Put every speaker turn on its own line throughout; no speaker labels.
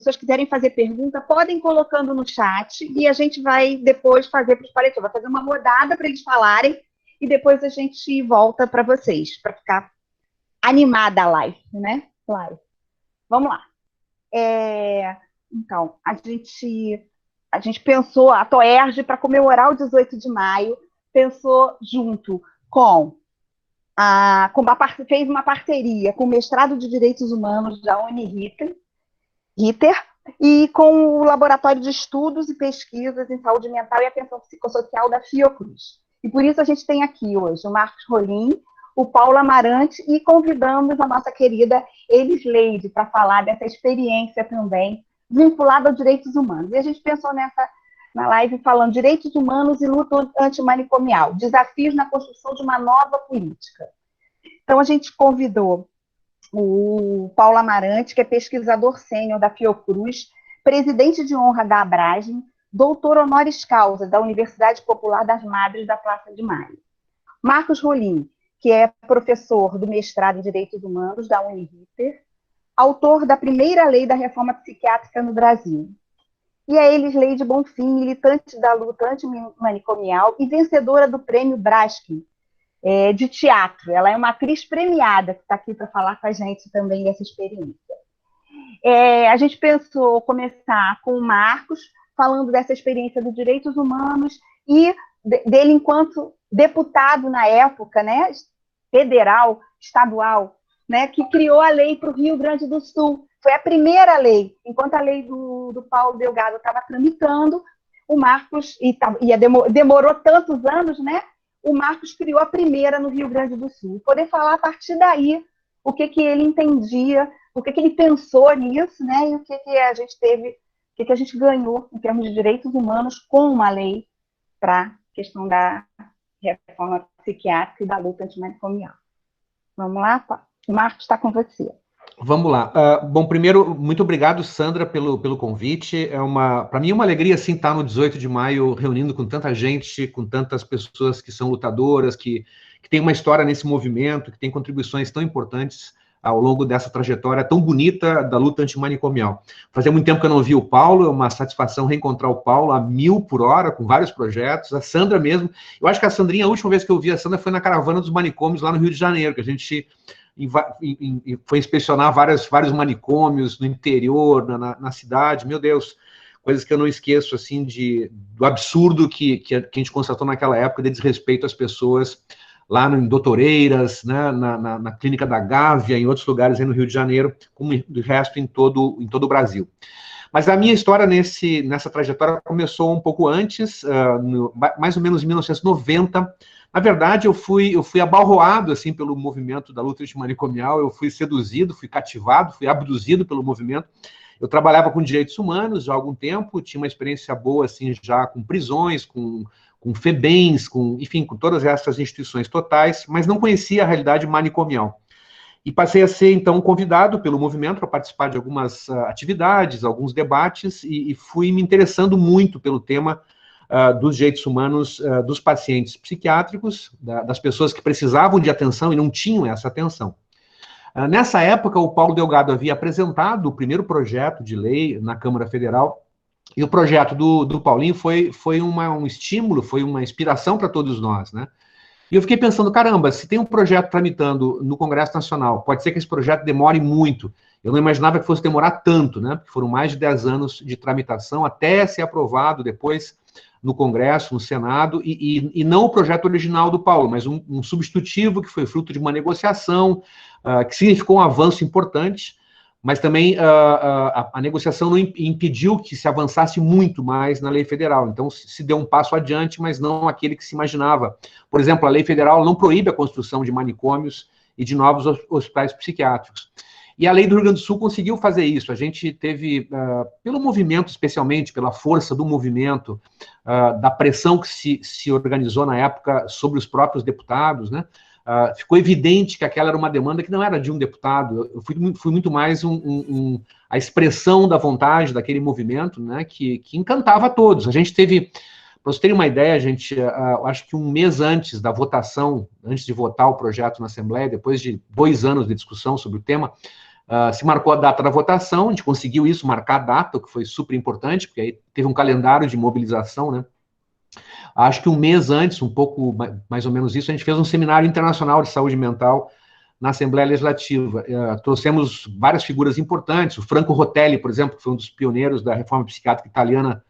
pessoas quiserem fazer pergunta, podem ir colocando no chat e a gente vai depois fazer para os palestrantes. Vai fazer uma rodada para eles falarem e depois a gente volta para vocês, para ficar animada a live, né? Claro. Vamos lá. Então, a gente pensou, a TOERJ, para comemorar o 18 de maio, pensou junto fez uma parceria com o Mestrado de Direitos Humanos da Uniriter e com o Laboratório de Estudos e Pesquisas em Saúde Mental e Atenção Psicossocial da Fiocruz. E por isso a gente tem aqui hoje o Marcos Rolim, o Paulo Amarante e convidamos a nossa querida Elis Leide para falar dessa experiência também vinculada aos direitos humanos. E a gente pensou na live falando direitos humanos e luta antimanicomial, desafios na construção de uma nova política. Então a gente convidou o Paulo Amarante, que é pesquisador sênior da Fiocruz, presidente de honra da Abrasem, doutor honoris causa da Universidade Popular das Madres da Praça de Maio. Marcos Rolim, que é professor do mestrado em Direitos Humanos da Uniriter, autor da primeira lei da reforma psiquiátrica no Brasil. E a Elis Leide Bonfim, militante da luta antimanicomial e vencedora do prêmio Braskem, de teatro. Ela é uma atriz premiada que está aqui para falar com a gente também dessa experiência. A gente pensou começar com o Marcos, falando dessa experiência dos direitos humanos e dele enquanto deputado na época, né, federal, estadual, né, que criou a lei para o Rio Grande do Sul. Foi a primeira lei. Enquanto a lei do Paulo Delgado estava tramitando, o Marcos, demorou tantos anos, né, o Marcos criou a primeira no Rio Grande do Sul. Poder falar a partir daí o que ele entendia, o que ele pensou nisso, né, e o que a gente teve, o que a gente ganhou em termos de direitos humanos com uma lei para a questão da reforma psiquiátrica e da luta antimanicomial. Vamos lá? O Marcos está com você.
Vamos lá. Bom, primeiro, muito obrigado, Sandra, pelo convite. Para mim é uma alegria, assim, estar no 18 de maio reunindo com tanta gente, com tantas pessoas que são lutadoras, que têm uma história nesse movimento, que têm contribuições tão importantes ao longo dessa trajetória tão bonita da luta antimanicomial. Fazia muito tempo que eu não vi o Paulo, é uma satisfação reencontrar o Paulo a 1000 por hora, com vários projetos. A Sandra mesmo. Eu acho que a Sandrinha, a última vez que eu vi a Sandra foi na Caravana dos Manicômios, lá no Rio de Janeiro, que a gente foi inspecionar vários manicômios no interior, na cidade. Meu Deus, coisas que eu não esqueço, assim, do absurdo que a gente constatou naquela época de desrespeito às pessoas lá em Doutoreiras, né, na Clínica da Gávea, em outros lugares aí no Rio de Janeiro, como o resto em todo o Brasil. Mas a minha história nessa trajetória começou um pouco antes, mais ou menos em 1990. Na verdade, eu fui abalroado, assim, pelo movimento da luta antimanicomial, eu fui seduzido, fui cativado, fui abduzido pelo movimento. Eu trabalhava com direitos humanos já há algum tempo, tinha uma experiência boa, assim, já com prisões, com FEBEMs, enfim, com todas essas instituições totais, mas não conhecia a realidade manicomial. E passei a ser, então, convidado pelo movimento para participar de algumas atividades, alguns debates, e fui me interessando muito pelo tema dos direitos humanos dos pacientes psiquiátricos, das pessoas que precisavam de atenção e não tinham essa atenção. Nessa época, o Paulo Delgado havia apresentado o primeiro projeto de lei na Câmara Federal, e o projeto do Paulinho foi um estímulo, foi uma inspiração para todos nós, né? E eu fiquei pensando, caramba, se tem um projeto tramitando no Congresso Nacional, pode ser que esse projeto demore muito. Eu não imaginava que fosse demorar tanto, né? Porque foram mais de 10 anos de tramitação até ser aprovado depois no Congresso, no Senado, e não o projeto original do Paulo, mas um substitutivo que foi fruto de uma negociação, que significou um avanço importante, mas também a negociação não impediu que se avançasse muito mais na lei federal. Então, se deu um passo adiante, mas não aquele que se imaginava. Por exemplo, a lei federal não proíbe a construção de manicômios e de novos hospitais psiquiátricos. E a lei do Rio Grande do Sul conseguiu fazer isso. A gente teve, pelo movimento, especialmente, pela força do movimento, da pressão que se organizou na época sobre os próprios deputados, né? Ficou evidente que aquela era uma demanda que não era de um deputado. Eu fui muito mais a expressão da vontade daquele movimento, né, que encantava a todos. A gente teve, para vocês terem uma ideia, acho que um mês antes da votação, antes de votar o projeto na Assembleia, depois de 2 anos de discussão sobre o tema, se marcou a data da votação, a gente conseguiu isso, marcar a data, o que foi super importante, porque aí teve um calendário de mobilização, né? Acho que um mês antes, um pouco mais ou menos isso, a gente fez um seminário internacional de saúde mental na Assembleia Legislativa. Trouxemos várias figuras importantes, o Franco Rotelli, por exemplo, que foi um dos pioneiros da reforma psiquiátrica italiana,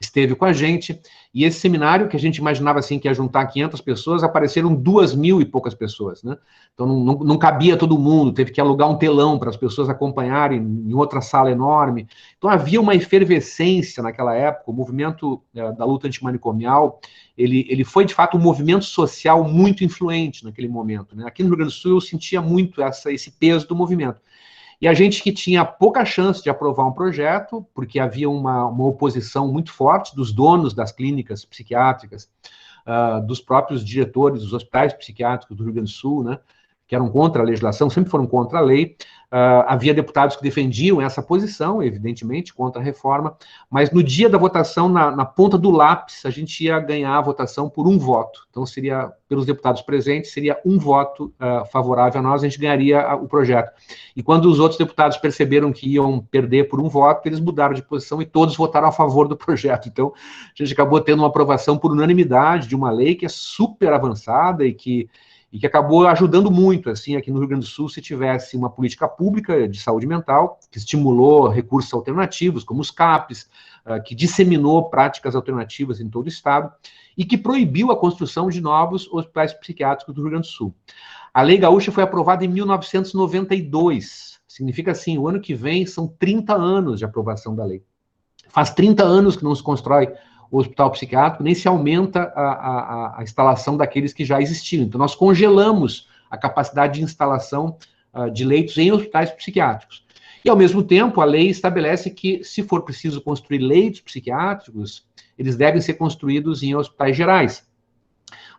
esteve com a gente, e esse seminário, que a gente imaginava assim que ia juntar 500 pessoas, apareceram 2.000 e poucas pessoas, né? Então não cabia todo mundo, teve que alugar um telão para as pessoas acompanharem em outra sala enorme. Então havia uma efervescência naquela época, o movimento da luta antimanicomial, ele foi de fato um movimento social muito influente naquele momento, né? Aqui no Rio Grande do Sul eu sentia muito esse peso do movimento. E a gente que tinha pouca chance de aprovar um projeto, porque havia uma oposição muito forte dos donos das clínicas psiquiátricas, dos próprios diretores dos hospitais psiquiátricos do Rio Grande do Sul, né, que eram contra a legislação, sempre foram contra a lei. Havia deputados que defendiam essa posição, evidentemente, contra a reforma, mas no dia da votação, na ponta do lápis, a gente ia ganhar a votação por um voto. Então, seria, pelos deputados presentes, seria um voto favorável a nós, a gente ganharia o projeto. E quando os outros deputados perceberam que iam perder por um voto, eles mudaram de posição e todos votaram a favor do projeto. Então, a gente acabou tendo uma aprovação por unanimidade de uma lei que é super avançada e que acabou ajudando muito, assim, aqui no Rio Grande do Sul, se tivesse uma política pública de saúde mental, que estimulou recursos alternativos, como os CAPs, que disseminou práticas alternativas em todo o estado, e que proibiu a construção de novos hospitais psiquiátricos do Rio Grande do Sul. A Lei Gaúcha foi aprovada em 1992, significa assim, o ano que vem são 30 anos de aprovação da lei. Faz 30 anos que não se constrói o hospital psiquiátrico, nem se aumenta a instalação daqueles que já existiam. Então, nós congelamos a capacidade de instalação de leitos em hospitais psiquiátricos. E, ao mesmo tempo, a lei estabelece que, se for preciso construir leitos psiquiátricos, eles devem ser construídos em hospitais gerais.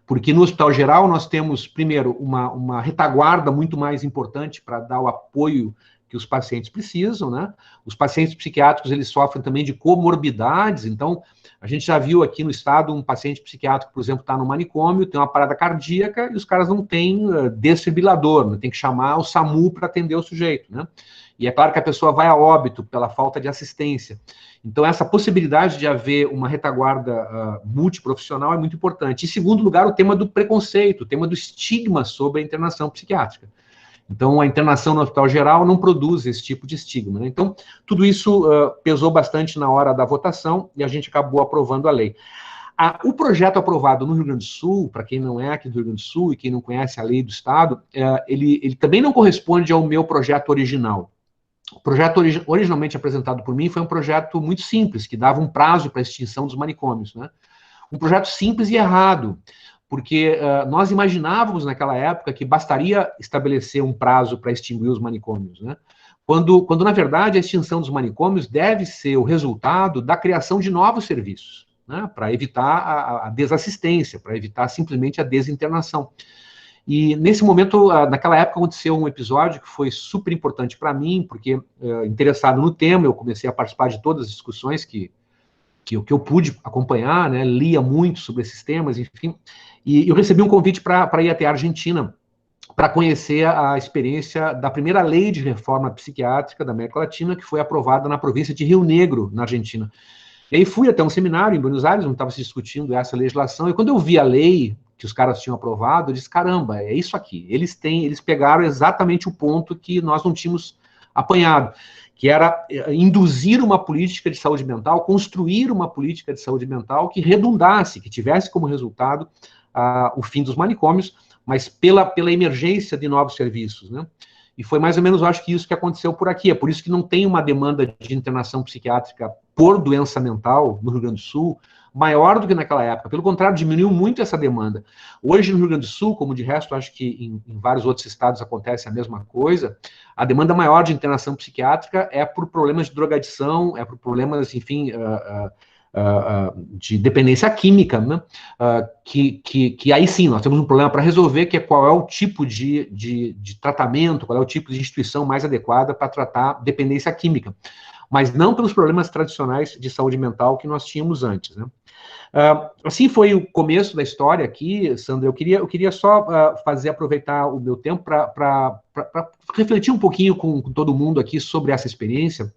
Porque no hospital geral nós temos, primeiro, uma retaguarda muito mais importante para dar o apoio que os pacientes precisam, né? Os pacientes psiquiátricos, eles sofrem também de comorbidades, então, a gente já viu aqui no estado um paciente psiquiátrico, por exemplo, está no manicômio, tem uma parada cardíaca e os caras não têm desfibrilador, né? Tem que chamar o SAMU para atender o sujeito, né? E é claro que a pessoa vai a óbito pela falta de assistência. Então, essa possibilidade de haver uma retaguarda multiprofissional é muito importante. Em segundo lugar, o tema do preconceito, o tema do estigma sobre a internação psiquiátrica. Então, a internação no hospital geral não produz esse tipo de estigma, né? Então, tudo isso pesou bastante na hora da votação e a gente acabou aprovando a lei. O projeto aprovado no Rio Grande do Sul, para quem não é aqui do Rio Grande do Sul e quem não conhece a lei do Estado, ele também não corresponde ao meu projeto original. O projeto originalmente apresentado por mim foi um projeto muito simples, que dava um prazo para a extinção dos manicômios, né? Um projeto simples e errado, porque nós imaginávamos naquela época que bastaria estabelecer um prazo para extinguir os manicômios, né? Quando, na verdade, a extinção dos manicômios deve ser o resultado da criação de novos serviços, né? Para evitar a desassistência, para evitar simplesmente a desinternação. E, nesse momento, naquela época, aconteceu um episódio que foi super importante para mim, porque, interessado no tema, eu comecei a participar de todas as discussões que eu pude acompanhar, né, lia muito sobre esses temas, enfim, e eu recebi um convite para ir até a Argentina, para conhecer a experiência da primeira lei de reforma psiquiátrica da América Latina, que foi aprovada na província de Rio Negro, na Argentina. E aí fui até um seminário em Buenos Aires, onde estava se discutindo essa legislação, e quando eu vi a lei que os caras tinham aprovado, eu disse, caramba, é isso aqui. Eles pegaram exatamente o ponto que nós não tínhamos apanhado, que era induzir uma política de saúde mental, construir uma política de saúde mental que redundasse, que tivesse como resultado o fim dos manicômios, mas pela emergência de novos serviços, né? E foi mais ou menos, eu acho que isso que aconteceu por aqui. É por isso que não tem uma demanda de internação psiquiátrica por doença mental no Rio Grande do Sul maior do que naquela época. Pelo contrário, diminuiu muito essa demanda. Hoje, no Rio Grande do Sul, como de resto, acho que em vários outros estados acontece a mesma coisa, a demanda maior de internação psiquiátrica é por problemas de drogadição, é por problemas, enfim, de dependência química, né? Que aí sim, nós temos um problema para resolver, que é qual é o tipo de tratamento, qual é o tipo de instituição mais adequada para tratar dependência química. mas não pelos problemas tradicionais de saúde mental que nós tínhamos antes, né? Assim foi o começo da história aqui, Sandra. Eu queria só aproveitar o meu tempo para refletir um pouquinho com todo mundo aqui sobre essa experiência,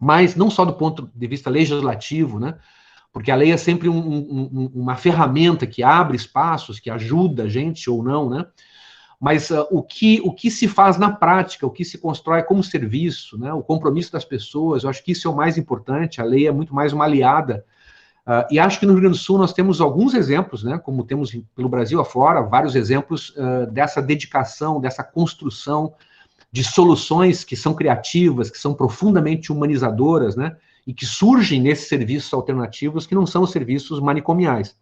mas não só do ponto de vista legislativo, né? Porque a lei é sempre uma ferramenta que abre espaços, que ajuda a gente ou não, né? Mas o que se faz na prática, o que se constrói como serviço, né? O compromisso das pessoas, eu acho que isso é o mais importante. A lei é muito mais uma aliada. E acho que no Rio Grande do Sul nós temos alguns exemplos, né, como temos pelo Brasil afora, vários exemplos dessa dedicação, dessa construção de soluções que são criativas, que são profundamente humanizadoras, né, e que surgem nesses serviços alternativos que não são os serviços manicomiais.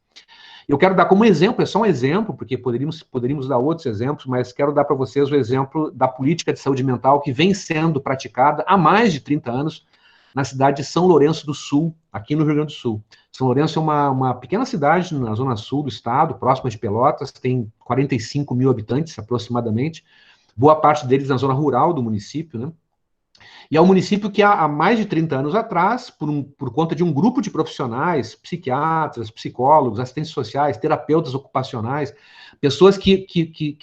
Eu quero dar como exemplo, é só um exemplo, porque poderíamos dar outros exemplos, mas quero dar para vocês o exemplo da política de saúde mental que vem sendo praticada há mais de 30 anos na cidade de São Lourenço do Sul, aqui no Rio Grande do Sul. São Lourenço é uma pequena cidade na zona sul do estado, próxima de Pelotas, tem 45 mil habitantes aproximadamente, boa parte deles na zona rural do município, né? E é um município que há mais de 30 anos atrás, por conta de um grupo de profissionais, psiquiatras, psicólogos, assistentes sociais, terapeutas ocupacionais, pessoas que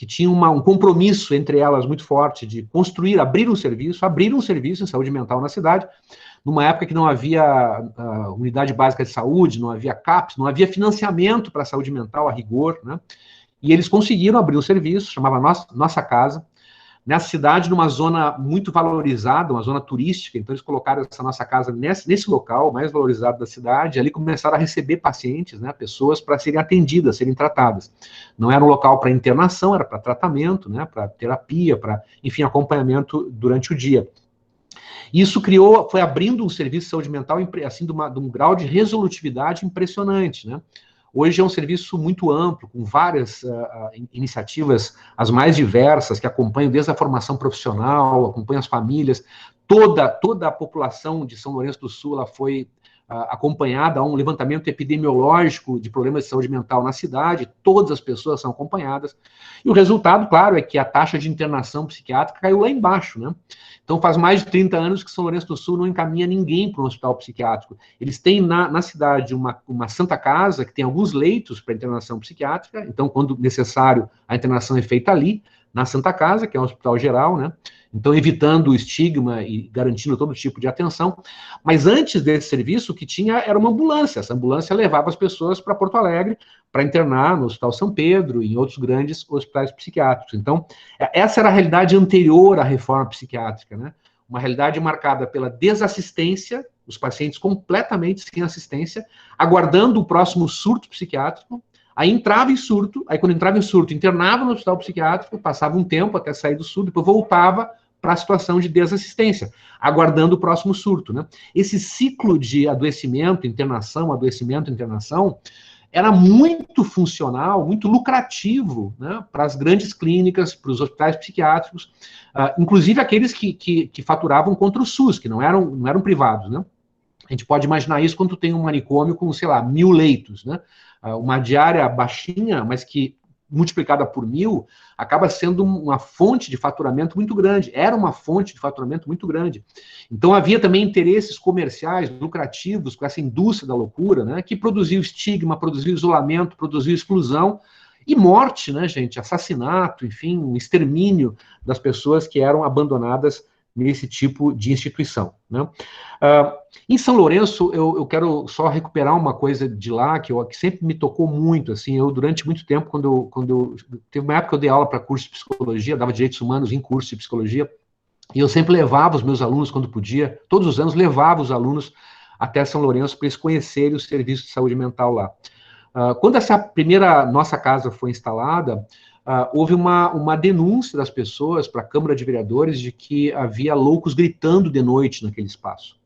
tinham um compromisso entre elas muito forte de construir, abrir um serviço em saúde mental na cidade, numa época que não havia unidade básica de saúde, não havia CAPS, não havia financiamento para a saúde mental a rigor, né? E eles conseguiram abrir um serviço, chamava Nossa Casa, nessa cidade, numa zona muito valorizada, uma zona turística, então eles colocaram essa Nossa Casa nesse local, mais valorizado da cidade, ali começaram a receber pacientes, né, pessoas para serem atendidas, serem tratadas. Não era um local para internação, era para tratamento, né, para terapia, para, enfim, acompanhamento durante o dia. Isso foi abrindo um serviço de saúde mental, assim, de um grau de resolutividade impressionante, né? Hoje é um serviço muito amplo, com várias iniciativas, as mais diversas, que acompanham desde a formação profissional, acompanham as famílias. Toda a população de São Lourenço do Sul ela foi acompanhada a um levantamento epidemiológico de problemas de saúde mental na cidade, todas as pessoas são acompanhadas. E o resultado, claro, é que a taxa de internação psiquiátrica caiu lá embaixo, né? Então, faz mais de 30 anos que São Lourenço do Sul não encaminha ninguém para um hospital psiquiátrico. Eles têm na cidade uma Santa Casa, que tem alguns leitos para internação psiquiátrica, então, quando necessário, a internação é feita ali, na Santa Casa, que é um hospital geral, né? Então, evitando o estigma e garantindo todo tipo de atenção. Mas antes desse serviço, o que tinha era uma ambulância. Essa ambulância levava as pessoas para Porto Alegre para internar no Hospital São Pedro e em outros grandes hospitais psiquiátricos. Então, essa era a realidade anterior à reforma psiquiátrica, né? Uma realidade marcada pela desassistência, os pacientes completamente sem assistência, aguardando o próximo surto psiquiátrico. Aí entrava em surto, aí quando entrava em surto, internava no hospital psiquiátrico, passava um tempo até sair do surto, depois voltava para a situação de desassistência, aguardando o próximo surto, né? Esse ciclo de adoecimento, internação, era muito funcional, muito lucrativo, né, para as grandes clínicas, para os hospitais psiquiátricos, inclusive aqueles que faturavam contra o SUS, que não eram privados, né? A gente pode imaginar isso quando tem um manicômio com, sei lá, 1.000 leitos, né? Uma diária baixinha, mas que multiplicada por 1.000, acaba sendo uma fonte de faturamento muito grande. Era uma fonte de faturamento muito grande. Então, havia também interesses comerciais lucrativos com essa indústria da loucura, né, que produziu estigma, produziu isolamento, produziu exclusão e morte, né, gente? Assassinato, enfim, um extermínio das pessoas que eram abandonadas nesse tipo de instituição, né? Em São Lourenço, eu quero só recuperar uma coisa de lá que sempre me tocou muito, assim, eu durante muito tempo, teve uma época que eu dei aula para curso de psicologia, dava direitos humanos em curso de psicologia, e eu sempre levava os meus alunos quando podia, todos os anos levava os alunos até São Lourenço para eles conhecerem o serviço de saúde mental lá. Quando essa primeira Nossa Casa foi instalada, houve uma denúncia das pessoas para a Câmara de Vereadores de que havia loucos gritando de noite naquele espaço.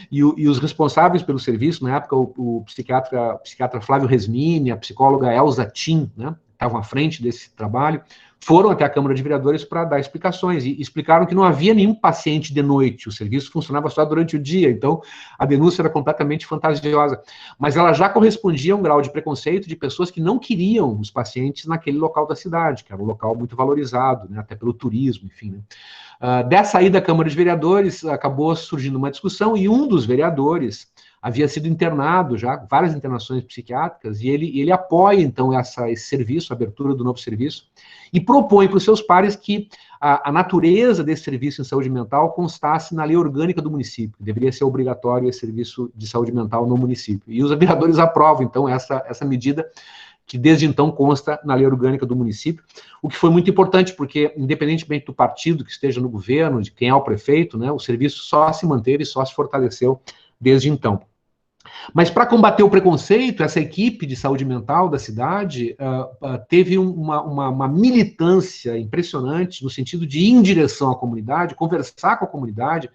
E os responsáveis pelo serviço, na época, o psiquiatra Flávio Resmini, a psicóloga Elza Tim, né, estavam à frente desse trabalho, foram até a Câmara de Vereadores para dar explicações, e explicaram que não havia nenhum paciente de noite, o serviço funcionava só durante o dia, então a denúncia era completamente fantasiosa, mas ela já correspondia a um grau de preconceito de pessoas que não queriam os pacientes naquele local da cidade, que era um local muito valorizado, né, até pelo turismo, enfim, né. Dessa ida da Câmara de Vereadores, acabou surgindo uma discussão, e um dos vereadores havia sido internado já, várias internações psiquiátricas, e ele apoia, então, esse serviço, a abertura do novo serviço, e propõe para os seus pares que a natureza desse serviço em saúde mental constasse na lei orgânica do município, deveria ser obrigatório esse serviço de saúde mental no município. E os vereadores aprovam, então, essa medida, que desde então consta na lei orgânica do município, o que foi muito importante, porque, independentemente do partido que esteja no governo, de quem é o prefeito, né, o serviço só se manteve e só se fortaleceu desde então. Mas para combater o preconceito, essa equipe de saúde mental da cidade teve uma militância impressionante, no sentido de ir em direção à comunidade, conversar com a comunidade,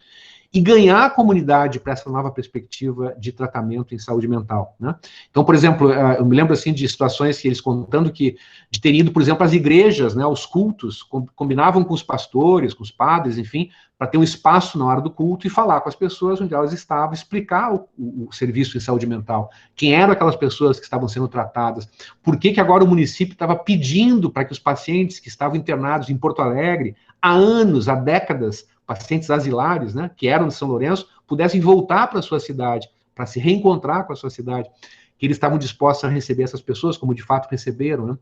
e ganhar a comunidade para essa nova perspectiva de tratamento em saúde mental, né? Então, por exemplo, eu me lembro assim de situações que eles contando de ter ido, por exemplo, às igrejas, né, aos cultos, combinavam com os pastores, com os padres, enfim, para ter um espaço na hora do culto e falar com as pessoas onde elas estavam, explicar o serviço em saúde mental, quem eram aquelas pessoas que estavam sendo tratadas, por que agora o município estava pedindo para que os pacientes que estavam internados em Porto Alegre há anos, há décadas, pacientes asilares, né, que eram de São Lourenço, pudessem voltar para a sua cidade, para se reencontrar com a sua cidade, que eles estavam dispostos a receber essas pessoas, como de fato receberam, né?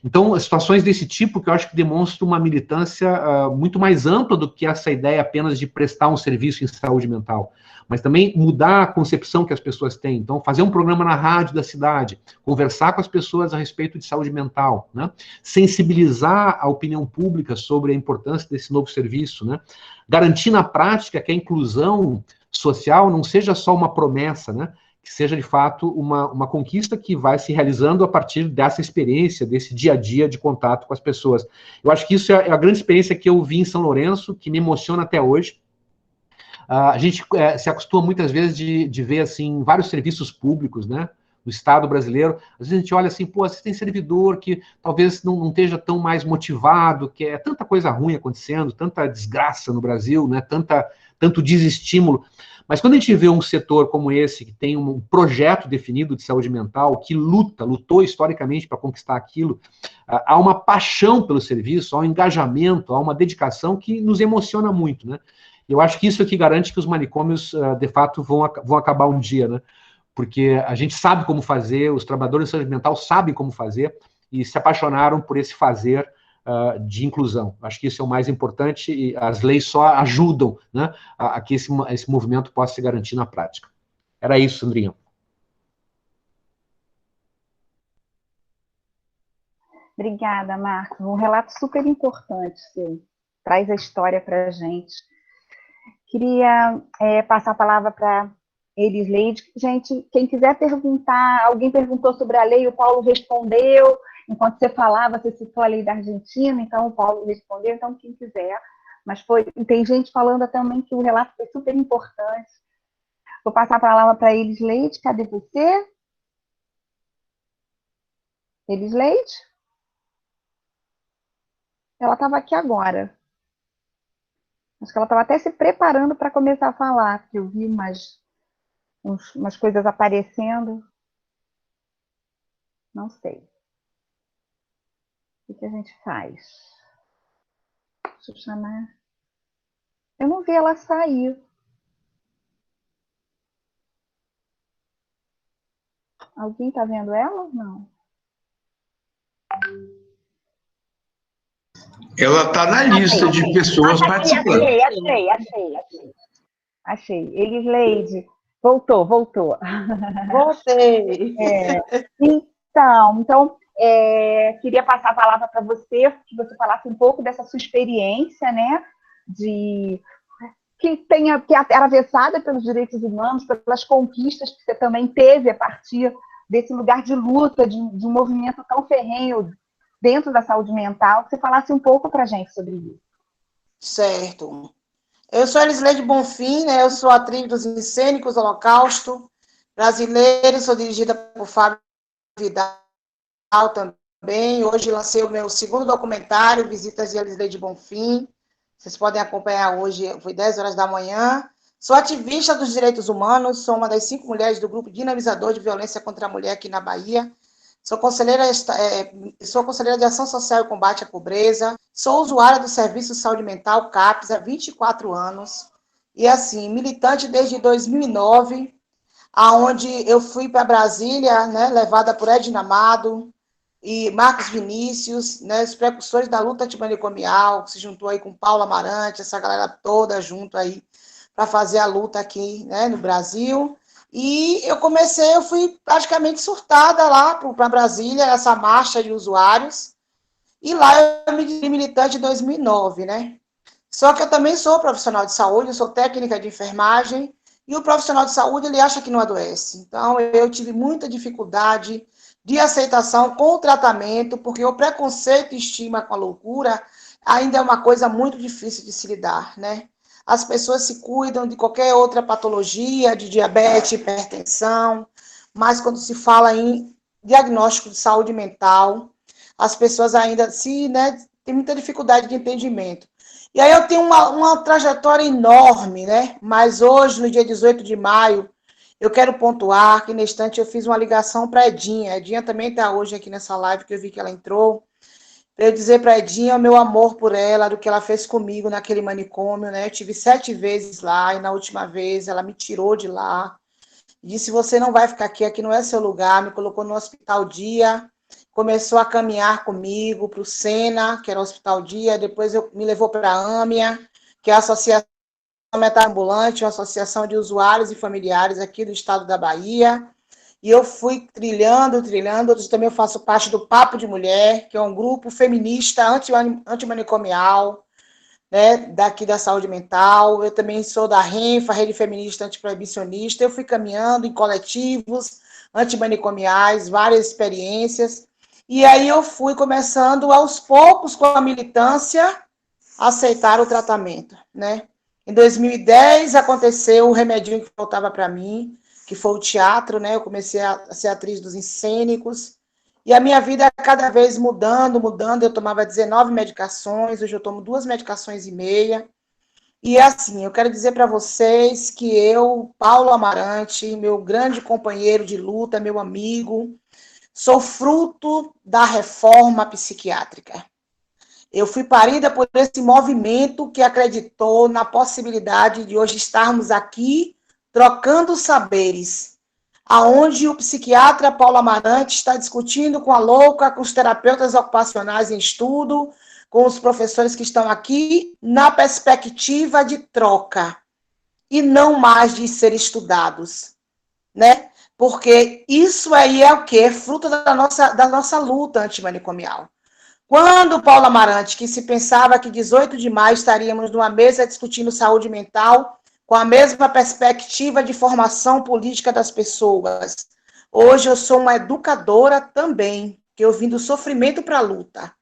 Então, situações desse tipo que eu acho que demonstram uma militância muito mais ampla do que essa ideia apenas de prestar um serviço em saúde mental, mas também mudar a concepção que as pessoas têm. Então, fazer um programa na rádio da cidade, conversar com as pessoas a respeito de saúde mental, né? Sensibilizar a opinião pública sobre a importância desse novo serviço, né? Garantir na prática que a inclusão social não seja só uma promessa, né? Que seja, de fato, uma conquista que vai se realizando a partir dessa experiência, desse dia a dia de contato com as pessoas. Eu acho que isso é a grande experiência que eu vi em São Lourenço, que me emociona até hoje. A gente se acostuma muitas vezes de ver, assim, vários serviços públicos, né, do Estado brasileiro. Às vezes a gente olha assim, pô, você tem servidor que talvez não esteja tão mais motivado, que é tanta coisa ruim acontecendo, tanta desgraça no Brasil, né, tanto desestímulo. Mas quando a gente vê um setor como esse, que tem um projeto definido de saúde mental, que lutou historicamente para conquistar aquilo, há uma paixão pelo serviço, há um engajamento, há uma dedicação que nos emociona muito, né? Eu acho que isso é que garante que os manicômios, de fato, vão acabar um dia, né? Porque a gente sabe como fazer, os trabalhadores de saúde mental sabem como fazer e se apaixonaram por esse fazer de inclusão. Acho que isso é o mais importante e as leis só ajudam, né, a que esse movimento possa se garantir na prática. Era isso, Sandrinha.
Obrigada, Marcos. Um relato super importante, seu. Traz a história para a gente. Queria passar a palavra para Elisleide. Gente, quem quiser perguntar, alguém perguntou sobre a lei, o Paulo respondeu. Enquanto você falava, você citou a lei da Argentina, então o Paulo respondeu, então quem quiser. Mas tem gente falando também que o relato foi super importante. Vou passar a palavra para Elisleide. Cadê você? Elisleide? Ela estava aqui agora. Acho que ela estava até se preparando para começar a falar, porque eu vi umas coisas aparecendo. Não sei. O que a gente faz? Deixa eu chamar. Eu não vi ela sair. Alguém está vendo ela? Não.
Ela está na lista de pessoas participando.
Achei. Elisleide, voltou.
Voltei.
Então, queria passar a palavra para você, que você falasse um pouco dessa sua experiência, né, que era atravessada pelos direitos humanos, pelas conquistas que você também teve a partir desse lugar de luta, de um movimento tão ferrenho dentro da saúde mental, que você falasse um pouco para a gente sobre isso.
Certo. Eu sou Elisleide Bonfim, né? Eu sou atriz dos Incênicos Holocausto brasileiro, sou dirigida por Fábio Vidal também. Hoje lancei o meu segundo documentário, Visitas de Elisleide Bonfim. Vocês podem acompanhar hoje, foi 10 horas da manhã. Sou ativista dos direitos humanos, sou uma das 5 mulheres do grupo dinamizador de violência contra a mulher aqui na Bahia. Sou conselheira de Ação Social e Combate à Pobreza. Sou usuária do Serviço de Saúde Mental, CAPS, há 24 anos. E, assim, militante desde 2009, aonde eu fui para Brasília, né, levada por Edna Amado e Marcos Vinícius, né, os precursores da luta antimanicomial, que se juntou aí com Paulo Amarante, essa galera toda junto aí, para fazer a luta aqui, né, no Brasil. E eu fui praticamente surtada lá para Brasília, essa marcha de usuários, e lá eu me dirigi militante em 2009, né? Só que eu também sou profissional de saúde, eu sou técnica de enfermagem, e o profissional de saúde, ele acha que não adoece. Então, eu tive muita dificuldade de aceitação com o tratamento, porque o preconceito e estigma com a loucura ainda é uma coisa muito difícil de se lidar, né? As pessoas se cuidam de qualquer outra patologia, de diabetes, hipertensão, mas quando se fala em diagnóstico de saúde mental, as pessoas ainda têm muita dificuldade de entendimento. E aí eu tenho uma trajetória enorme, né? Mas hoje, no dia 18 de maio, eu quero pontuar que, nesse instante, eu fiz uma ligação para a Edinha. A Edinha também está hoje aqui nessa live, que eu vi que ela entrou. Para eu dizer para a Edinha o meu amor por ela, do que ela fez comigo naquele manicômio, né? Eu tive 7 vezes lá, e na última vez ela me tirou de lá. Disse, você não vai ficar aqui não é seu lugar. Me colocou no Hospital Dia, começou a caminhar comigo para o Sena, que era o Hospital Dia, depois me levou para a AMIA, que é a Associação Metaambulante, uma associação de usuários e familiares aqui do estado da Bahia. E eu fui trilhando, hoje também eu faço parte do Papo de Mulher, que é um grupo feminista antimanicomial, né, daqui da saúde mental. Eu também sou da RENFA, Rede Feminista Antiproibicionista. Eu fui caminhando em coletivos antimanicomiais, várias experiências. E aí eu fui começando, aos poucos, com a militância, a aceitar o tratamento, né? Em 2010, aconteceu o remedinho que faltava para mim, que foi o teatro, né? Eu comecei a ser atriz dos Encênicos, e a minha vida cada vez mudando, eu tomava 19 medicações, hoje eu tomo 2 medicações e meia, e assim, eu quero dizer para vocês que eu, Paulo Amarante, meu grande companheiro de luta, meu amigo, sou fruto da reforma psiquiátrica. Eu fui parida por esse movimento que acreditou na possibilidade de hoje estarmos aqui trocando saberes, aonde o psiquiatra Paulo Amarante está discutindo com a louca, com os terapeutas ocupacionais em estudo, com os professores que estão aqui, na perspectiva de troca, e não mais de ser estudados, né? Porque isso aí é o quê? Fruto da nossa luta antimanicomial. Quando Paulo Amarante, que se pensava que 18 de maio estaríamos numa mesa discutindo saúde mental, com a mesma perspectiva de formação política das pessoas. Hoje eu sou uma educadora também, que eu vim do sofrimento para a luta,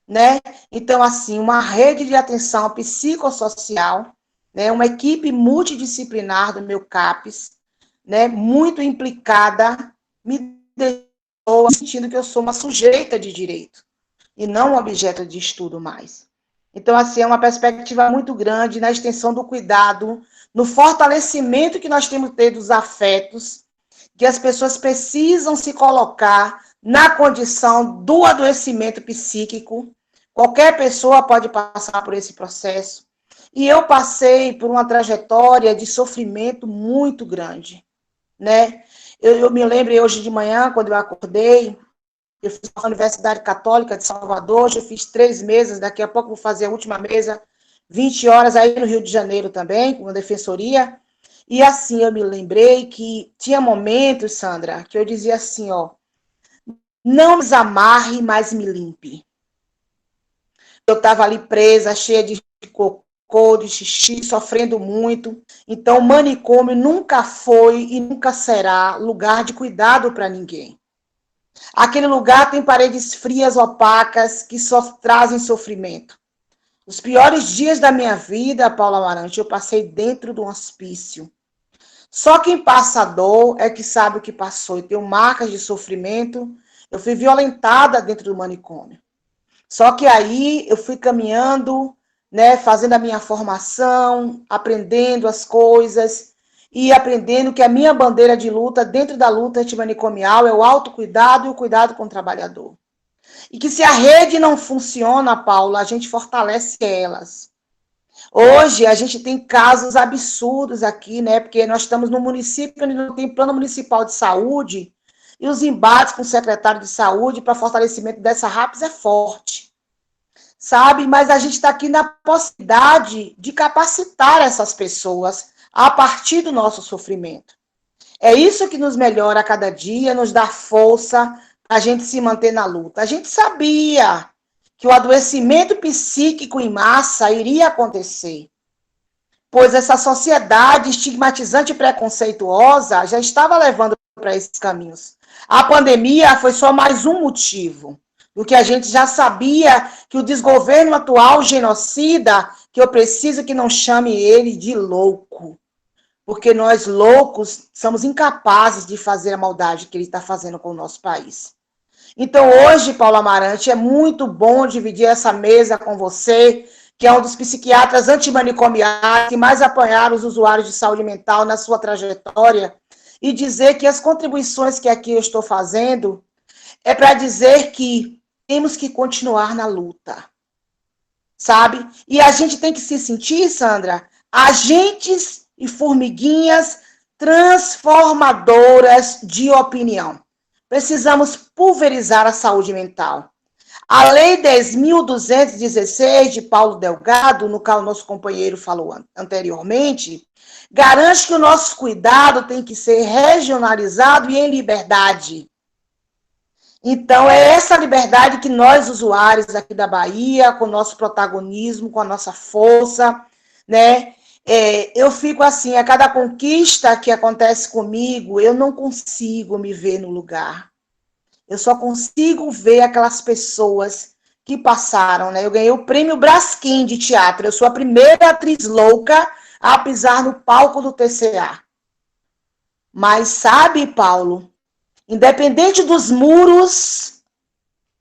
né? Então, assim, uma rede de atenção psicossocial, né? Uma equipe multidisciplinar do meu CAPS, né? Muito implicada, me deixou sentindo que eu sou uma sujeita de direito e não um objeto de estudo mais. Então, assim, é uma perspectiva muito grande na extensão do cuidado, no fortalecimento que nós temos que ter dos afetos, que as pessoas precisam se colocar na condição do adoecimento psíquico. Qualquer pessoa pode passar por esse processo. E eu passei por uma trajetória de sofrimento muito grande, né? Eu me lembro hoje de manhã, quando eu acordei, eu fiz na Universidade Católica de Salvador, hoje eu fiz 3 mesas, daqui a pouco vou fazer a última mesa, 20 horas, aí no Rio de Janeiro também, com a defensoria. E assim, eu me lembrei que tinha momentos, Sandra, que eu dizia assim, ó, não me amarre, mas me limpe. Eu estava ali presa, cheia de cocô, de xixi, sofrendo muito. Então, o manicômio nunca foi e nunca será lugar de cuidado para ninguém. Aquele lugar tem paredes frias, opacas, que só trazem sofrimento. Os piores dias da minha vida, Paula Amarante, eu passei dentro de um hospício. Só quem passa a dor é que sabe o que passou. Eu tenho marcas de sofrimento, Eu fui violentada dentro do manicômio. Só que aí eu fui caminhando, né, fazendo a minha formação, aprendendo as coisas e aprendendo que a minha bandeira de luta dentro da luta antimanicomial é o autocuidado e o cuidado com o trabalhador. E que se a rede não funciona, Paula, a gente fortalece elas. Hoje a gente tem casos absurdos aqui, né? Porque nós estamos num município onde não tem plano municipal de saúde e os embates com o secretário de saúde para fortalecimento dessa RAPS é forte, sabe? Mas a gente está aqui na possibilidade de capacitar essas pessoas a partir do nosso sofrimento. É isso que nos melhora a cada dia, nos dá força para a gente se manter na luta. A gente sabia que o adoecimento psíquico em massa iria acontecer, pois essa sociedade estigmatizante e preconceituosa já estava levando para esses caminhos. A pandemia foi só mais um motivo do que a gente já sabia que o desgoverno atual genocida, que eu preciso que não chame ele de louco, porque nós loucos somos incapazes de fazer a maldade que ele está fazendo com o nosso país. Então, hoje, Paulo Amarante, é muito bom dividir essa mesa com você, que é um dos psiquiatras antimanicomiais que mais apanharam os usuários de saúde mental na sua trajetória, e dizer que as contribuições que aqui eu estou fazendo é para dizer que temos que continuar na luta, sabe? E a gente tem que se sentir, Sandra, agentes e formiguinhas transformadoras de opinião. Precisamos pulverizar a saúde mental. A Lei 10.216 de Paulo Delgado, no qual o nosso companheiro falou anteriormente, garante que o nosso cuidado tem que ser regionalizado e em liberdade. Então, é essa liberdade que nós, usuários aqui da Bahia, com o nosso protagonismo, com a nossa força, né? Eu fico assim, a cada conquista que acontece comigo, eu não consigo me ver no lugar. Eu só consigo ver aquelas pessoas que passaram, né? Eu ganhei o prêmio Braskem de teatro. Eu sou a primeira atriz louca a pisar no palco do TCA. Mas sabe, Paulo, independente dos muros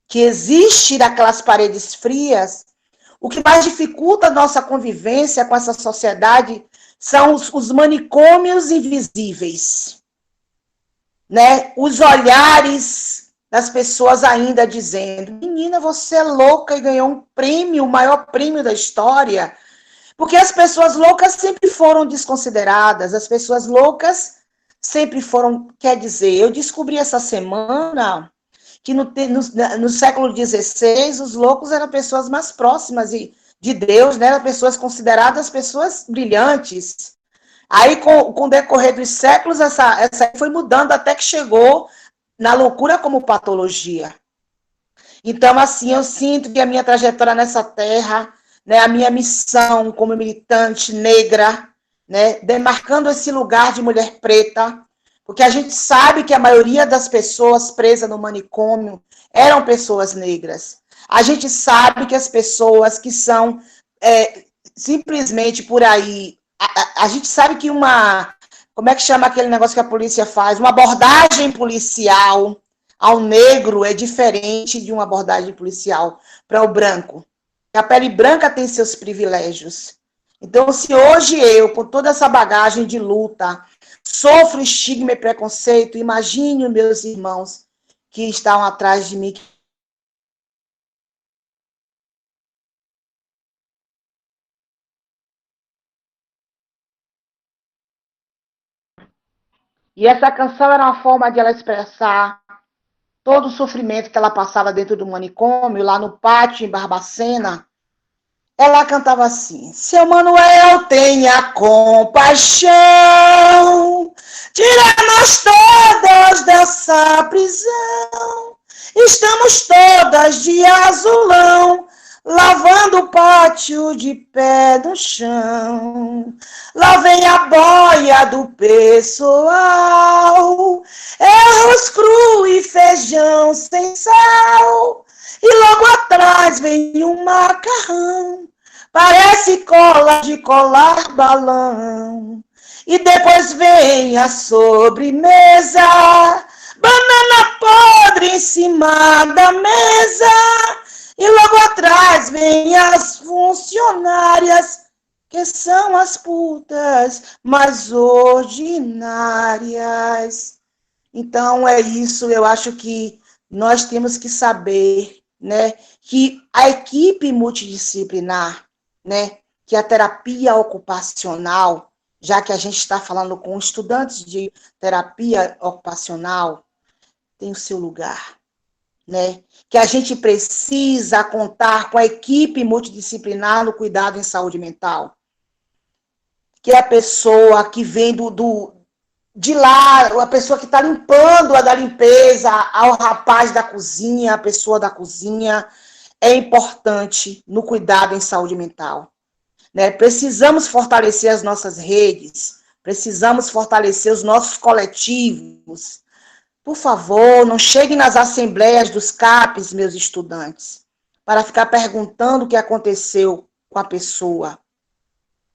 que existem daquelas paredes frias, o que mais dificulta a nossa convivência com essa sociedade são os manicômios invisíveis, né? Os olhares das pessoas ainda dizendo: menina, você é louca e ganhou um prêmio, o maior prêmio da história. Porque as pessoas loucas sempre foram desconsideradas, as pessoas loucas sempre foram, quer dizer, eu descobri essa semana que no século XVI, os loucos eram pessoas mais próximas de Deus, né? Eram pessoas consideradas pessoas brilhantes. Aí, com o decorrer dos séculos, essa foi mudando até que chegou na loucura como patologia. Então, assim, eu sinto que a minha trajetória nessa terra, né, a minha missão como militante negra, né, demarcando esse lugar de mulher preta, porque a gente sabe que a maioria das pessoas presas no manicômio eram pessoas negras. A gente sabe que as pessoas que são simplesmente por aí, a gente sabe que como é que chama aquele negócio que a polícia faz? Uma abordagem policial ao negro é diferente de uma abordagem policial para o branco. A pele branca tem seus privilégios. Então, se hoje eu, com toda essa bagagem de luta, sofro estigma e preconceito, imagine os meus irmãos que estão atrás de mim. E essa canção era uma forma de ela expressar todo o sofrimento que ela passava dentro do manicômio, lá no pátio, em Barbacena. Ela cantava assim: seu Manuel, tenha compaixão, tira-nos todas dessa prisão, estamos todas de azulão, lavando o pátio de pé no chão. Lá vem a boia do pessoal, arroz cru e feijão sem sal, e logo atrás vem um macarrão, parece cola de colar balão. E depois vem a sobremesa, banana podre em cima da mesa, e logo atrás vem as funcionárias, que são as putas mais ordinárias. Então, é isso, eu acho que nós temos que saber, né, que a equipe multidisciplinar, né, que a terapia ocupacional, já que a gente está falando com estudantes de terapia ocupacional, tem o seu lugar, né? Que a gente precisa contar com a equipe multidisciplinar no cuidado em saúde mental. Que é a pessoa que vem de lá, a pessoa que está limpando a da limpeza, ao rapaz da cozinha, a pessoa da cozinha, é importante no cuidado em saúde mental. Né? Precisamos fortalecer as nossas redes, precisamos fortalecer os nossos coletivos. Por favor, não cheguem nas assembleias dos CAPs, meus estudantes, para ficar perguntando o que aconteceu com a pessoa.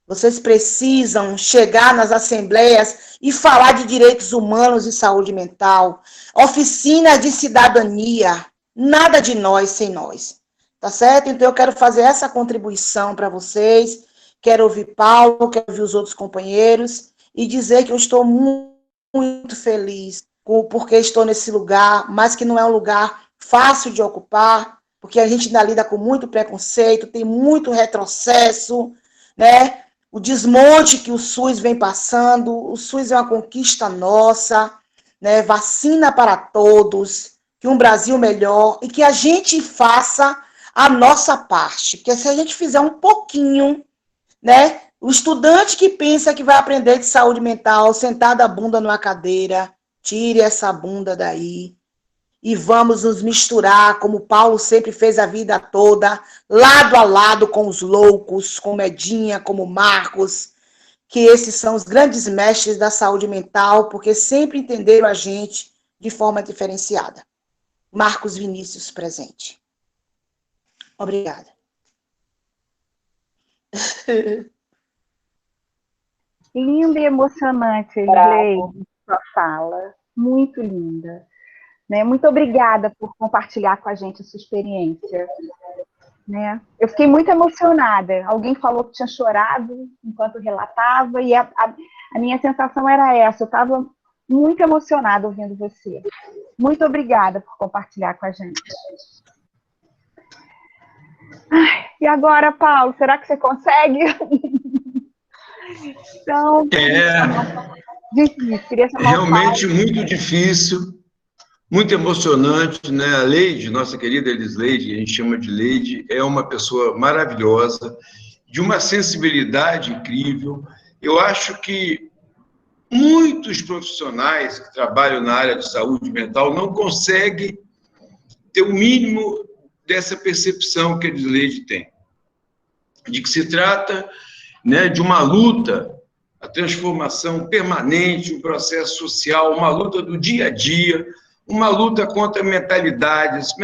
Vocês precisam chegar nas assembleias e falar de direitos humanos e saúde mental, oficina de cidadania, nada de nós sem nós. Tá certo? Então, eu quero fazer essa contribuição para vocês, quero ouvir Paulo, quero ouvir os outros companheiros, e dizer que eu estou muito feliz porque estou nesse lugar, mas que não é um lugar fácil de ocupar, porque a gente ainda lida com muito preconceito, tem muito retrocesso, né? O desmonte que o SUS vem passando, o SUS é uma conquista nossa, né? Vacina para todos, que um Brasil melhor, e que a gente faça a nossa parte, porque se a gente fizer um pouquinho, né? O estudante que pensa que vai aprender de saúde mental, sentado a bunda numa cadeira, tire essa bunda daí e vamos nos misturar, como Paulo sempre fez a vida toda, lado a lado com os loucos, com Medinha, como Marcos, que esses são os grandes mestres da saúde mental, porque sempre entenderam a gente de forma diferenciada. Marcos Vinícius, presente. Obrigada.
Linda e emocionante, Leide, sua fala. Muito linda. Né? Muito obrigada por compartilhar com a gente a sua experiência. Né? Eu fiquei muito emocionada. Alguém falou que tinha chorado enquanto relatava, e a minha sensação era essa. Eu estava muito emocionada ouvindo você. Muito obrigada por compartilhar com a gente. E agora, Paulo, será que você consegue? Então,
difícil, realmente muito difícil, muito emocionante, né? A Leide, nossa querida Elisleide, a gente chama de Leide, é uma pessoa maravilhosa, de uma sensibilidade incrível. Eu acho que muitos profissionais que trabalham na área de saúde mental não conseguem ter o mínimo dessa percepção que a Elisleide tem, de que se trata, né, de uma luta, a transformação permanente, um processo social, uma luta do dia a dia, uma luta contra mentalidades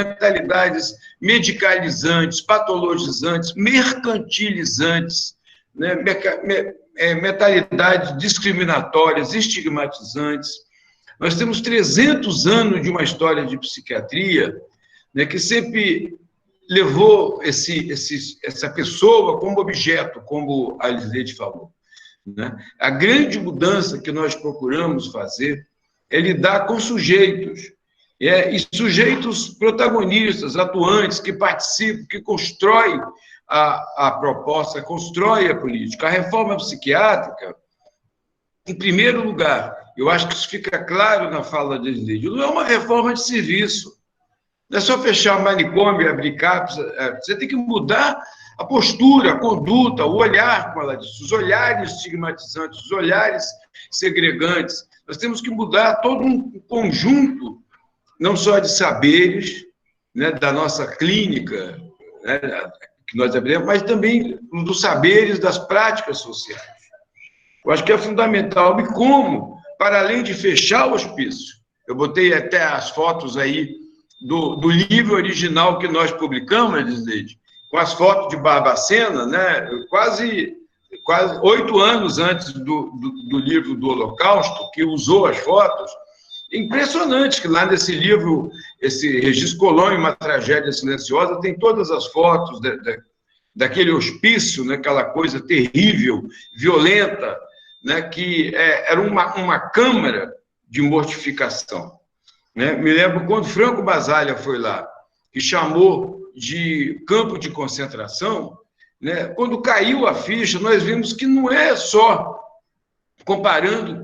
medicalizantes, patologizantes, mercantilizantes, né, mentalidades discriminatórias, estigmatizantes. Nós temos 300 anos de uma história de psiquiatria, né, que sempre levou essa pessoa como objeto, como a Elisleide falou. Né? A grande mudança que nós procuramos fazer é lidar com sujeitos, e sujeitos protagonistas, atuantes, que participam, que constroem a proposta, constroem a política. A reforma psiquiátrica, em primeiro lugar, eu acho que isso fica claro na fala da Elisleide, não é uma reforma de serviço. Não é só fechar o manicômio, abrir CAPs, você tem que mudar a postura, a conduta, o olhar, como ela disse, os olhares estigmatizantes, os olhares segregantes. Nós temos que mudar todo um conjunto, não só de saberes, né, da nossa clínica, né, que nós abrimos, mas também dos saberes das práticas sociais. Eu acho que é fundamental. E como, para além de fechar o hospício, eu botei até as fotos aí do livro original que nós publicamos, Elisleide, com as fotos de Barbacena, né, quase 8 anos antes do livro do Holocausto, que usou as fotos, Impressionante que lá nesse livro, esse Regis Colombo, Uma Tragédia Silenciosa, tem todas as fotos daquele hospício, né, aquela coisa terrível, violenta, né, que era uma câmara de mortificação. Né? Me lembro quando Franco Basaglia foi lá, que chamou de campo de concentração, né? Quando caiu a ficha, nós vimos que não é só comparando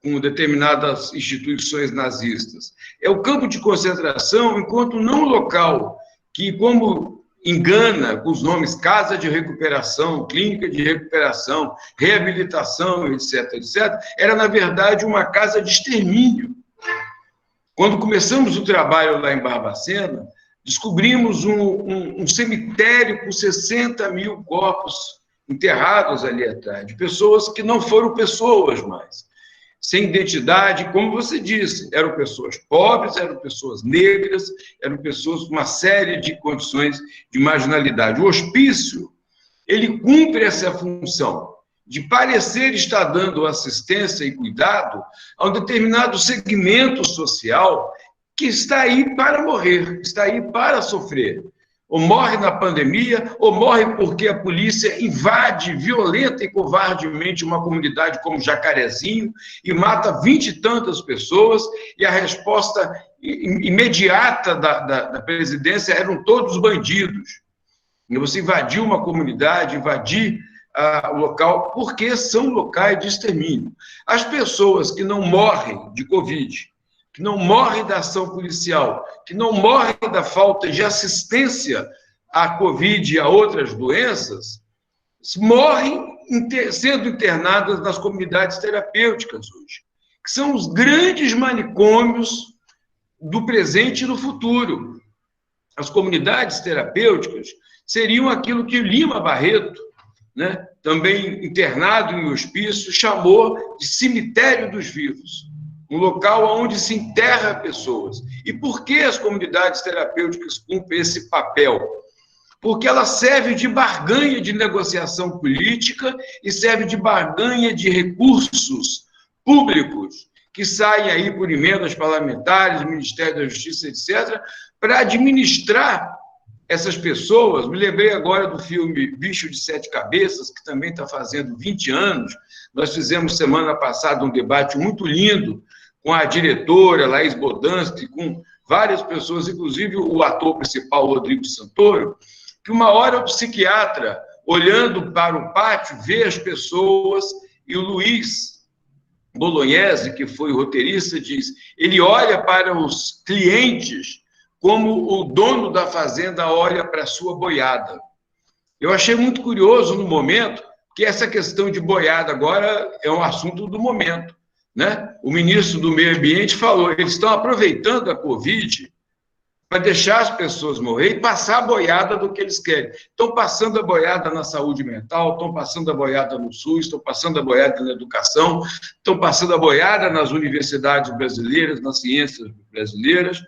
com determinadas instituições nazistas. É o campo de concentração enquanto não local, que, como engana com os nomes casa de recuperação, clínica de recuperação, reabilitação, etc., etc., era, na verdade, uma casa de extermínio. Quando começamos o trabalho lá em Barbacena, descobrimos um cemitério com 60 mil corpos enterrados ali atrás, de pessoas que não foram pessoas mais, sem identidade, como você disse, eram pessoas pobres, eram pessoas negras, eram pessoas com uma série de condições de marginalidade. O hospício, ele cumpre essa função de parecer estar dando assistência e cuidado a um determinado segmento social que está aí para morrer, está aí para sofrer. Ou morre na pandemia, ou morre porque a polícia invade violenta e covardemente uma comunidade como Jacarezinho e mata 20 e tantas pessoas, e a resposta imediata da presidência eram todos bandidos. E você invadiu uma comunidade, invadir o local, porque são locais de extermínio. As pessoas que não morrem de Covid, que não morrem da ação policial, que não morrem da falta de assistência à Covid e a outras doenças, morrem sendo internadas nas comunidades terapêuticas hoje, que são os grandes manicômios do presente e do futuro. As comunidades terapêuticas seriam aquilo que Lima Barreto, né, também internado em hospício, chamou de cemitério dos vivos. Um local onde se enterra pessoas. E por que as comunidades terapêuticas cumprem esse papel? Porque ela serve de barganha de negociação política e serve de barganha de recursos públicos que saem aí por emendas parlamentares, Ministério da Justiça, etc., para administrar essas pessoas. Me lembrei agora do filme Bicho de Sete Cabeças, que também está fazendo 20 anos. Nós fizemos semana passada um debate muito lindo com a diretora Laís Bodansky, com várias pessoas, inclusive o ator principal, Rodrigo Santoro, que uma hora o psiquiatra, olhando para o pátio, vê as pessoas, e o Luiz Bolognese, que foi o roteirista, diz, ele olha para os clientes como o dono da fazenda olha para a sua boiada. Eu achei muito curioso no momento, que essa questão de boiada agora é um assunto do momento. Né? O ministro do Meio Ambiente falou, eles estão aproveitando a Covid para deixar as pessoas morrer e passar a boiada do que eles querem. Estão passando a boiada na saúde mental, estão passando a boiada no SUS, estão passando a boiada na educação, estão passando a boiada nas universidades brasileiras, nas ciências brasileiras,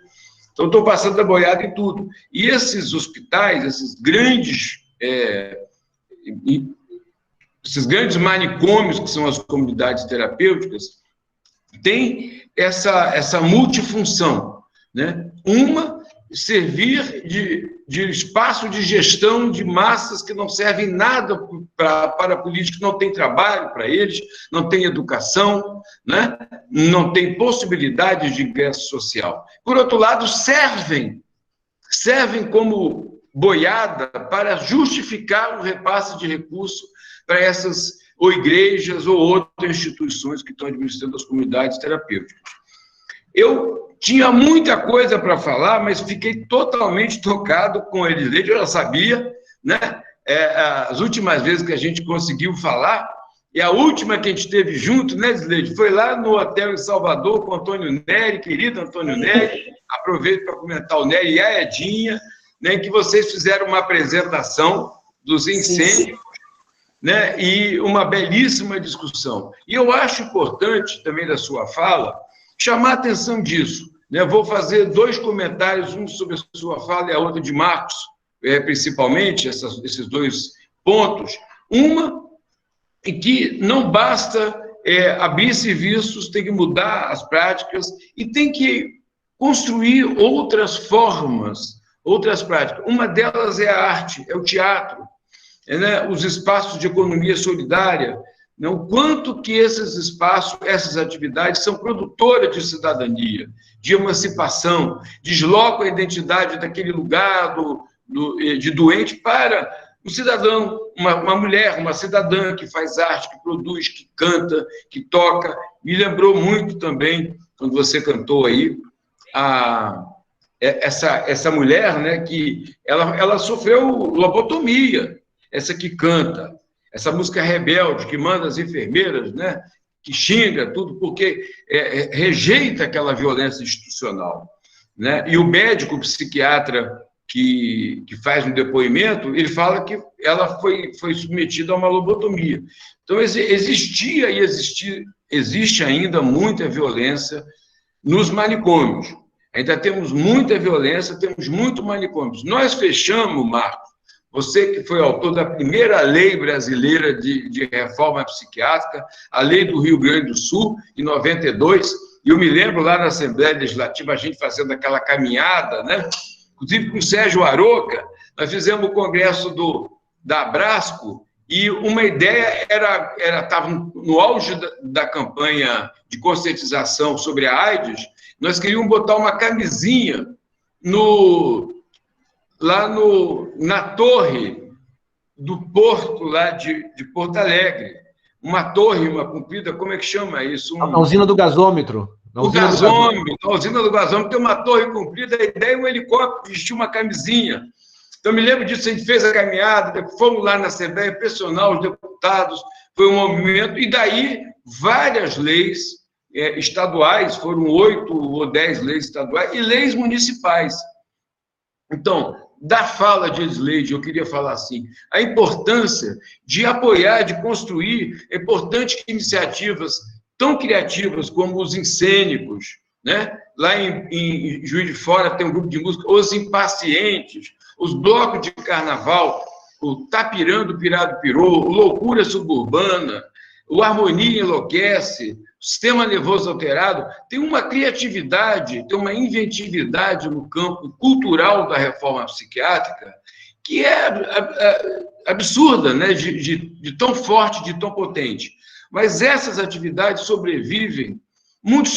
então estão passando a boiada em tudo. E esses hospitais, esses grandes manicômios, que são as comunidades terapêuticas, tem essa multifunção, né? Uma, servir de espaço de gestão de massas que não servem nada para políticos, não tem trabalho para eles, não tem educação, né? Não tem possibilidade de ingresso social. Por outro lado, servem como boiada para justificar o repasse de recursos para essas ou igrejas ou outras instituições que estão administrando as comunidades terapêuticas. Eu tinha muita coisa para falar, mas fiquei totalmente tocado com eles. Eu já sabia, né? As últimas vezes que a gente conseguiu falar, e a última que a gente teve junto, né, Zleide, foi lá no hotel em Salvador com o Antônio Neri, querido Antônio Neri, aproveito para comentar o Neri e a Edinha, né, que vocês fizeram uma apresentação dos incêndios, né, e uma belíssima discussão. E eu acho importante, também da sua fala, chamar a atenção disso. Né? Vou fazer 2 comentários, um sobre a sua fala e a outra de Marcos, principalmente, esses 2 pontos. Uma, e que não basta abrir serviços, tem que mudar as práticas e tem que construir outras formas, outras práticas. Uma delas é a arte, é o teatro, né? Os espaços de economia solidária, né? O quanto que esses espaços, essas atividades são produtoras de cidadania, de emancipação, deslocam a identidade daquele lugar de doente para o cidadão, uma mulher, uma cidadã que faz arte, que produz, que canta, que toca. Me lembrou muito também, quando você cantou aí, essa mulher, né, que ela sofreu lobotomia, essa que canta, essa música rebelde, que manda as enfermeiras, né, que xinga tudo, porque rejeita aquela violência institucional, né? E o médico, o psiquiatra que faz um depoimento, ele fala que ela foi submetida a uma lobotomia. Então, existia e existe ainda muita violência nos manicômios. Ainda temos muita violência, temos muito manicômios. Nós fechamos, Marcos, você que foi autor da primeira lei brasileira de reforma psiquiátrica, a lei do Rio Grande do Sul, em 92, e eu me lembro lá na Assembleia Legislativa, a gente fazendo aquela caminhada, né? Inclusive com o Sérgio Aroca, nós fizemos o congresso da Abrasco, e uma ideia estava no auge da campanha de conscientização sobre a AIDS, nós queríamos botar uma camisinha na torre do porto lá de Porto Alegre. Uma torre, uma comprida, como é que chama isso?
A usina do gasômetro.
A usina do gasômetro tem uma torre comprida, a ideia é um helicóptero vestir uma camisinha. Então, me lembro disso, a gente fez a caminhada, fomos lá na Assembleia pressionar os deputados, foi um movimento, e daí várias leis estaduais, foram 8 ou 10 leis estaduais, e leis municipais. Então, da fala de Edisleide, eu queria falar assim, a importância de apoiar, de construir, é importante que iniciativas tão criativas como os incênicos, né? Lá em Juiz de Fora tem um grupo de música, Os Impacientes, os blocos de carnaval, o Tapirando Pirado Pirou, o Loucura Suburbana, o Harmonia Enlouquece, o Sistema Nervoso Alterado, tem uma criatividade, tem uma inventividade no campo cultural da reforma psiquiátrica que é absurda, né? de tão forte, de tão potente. Mas essas atividades sobrevivem muito